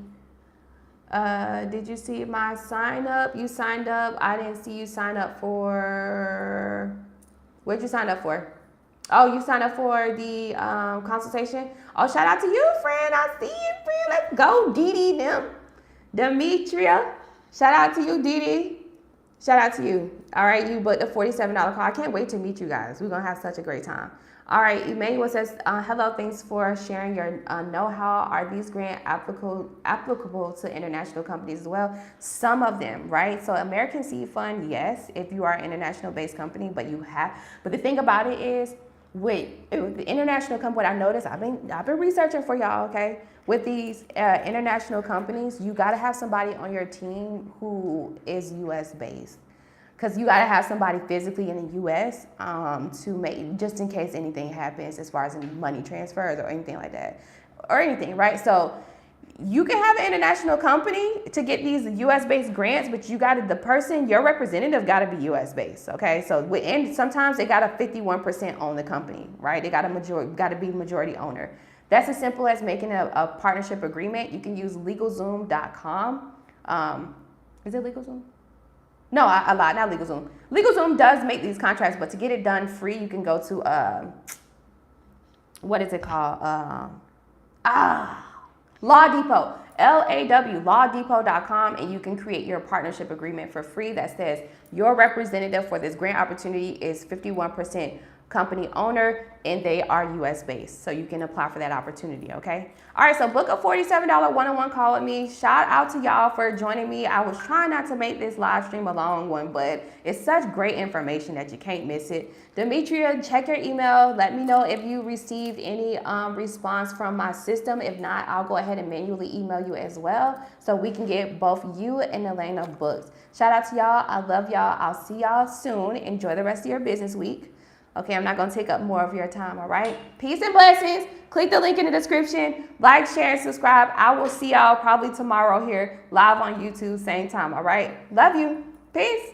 Did you see my sign up? You signed up. I didn't see you sign up for, what'd you sign up for? Oh, you signed up for the consultation? Oh, shout out to you, friend. I see you, friend. Let's go, Didi, Demetria. Shout out to you, Didi. Shout out to you. All right, you booked a $47 call. I can't wait to meet you guys. We're going to have such a great time. All right, Emmanuel says, hello, thanks for sharing your know-how. Are these grants applicable to international companies as well? Some of them, right? So American Seed Fund, yes, if you are an international-based company, but the thing about it is, with the international company, what I noticed, I've been researching for y'all, okay? With these international companies, you gotta have somebody on your team who is US-based. Because you got to have somebody physically in the U.S. To make, just in case anything happens as far as any money transfers or anything like that, or anything, right? So you can have an international company to get these U.S.-based grants, but you got to, your representative got to be U.S.-based, okay? So, and sometimes they got a 51% own the company, right? They got to be majority owner. That's as simple as making a partnership agreement. You can use LegalZoom.com. Is it LegalZoom? No, I lied, not LegalZoom. LegalZoom does make these contracts, but to get it done free, you can go to, what is it called? Law Depot, LAW, lawdepot.com, and you can create your partnership agreement for free that says your representative for this grant opportunity is 51% company owner and they are US based. So you can apply for that opportunity, okay? All right, so book a $47 one-on-one call with me. Shout out to y'all for joining me. I was trying not to make this live stream a long one, but it's such great information that you can't miss it. Demetria, check your email. Let me know if you received any response from my system. If not, I'll go ahead and manually email you as well so we can get both you and Elena booked. Shout out to y'all. I love y'all. I'll see y'all soon. Enjoy the rest of your business week. Okay, I'm not going to take up more of your time, all right? Peace and blessings. Click the link in the description. Like, share, and subscribe. I will see y'all probably tomorrow here live on YouTube, same time, all right? Love you. Peace.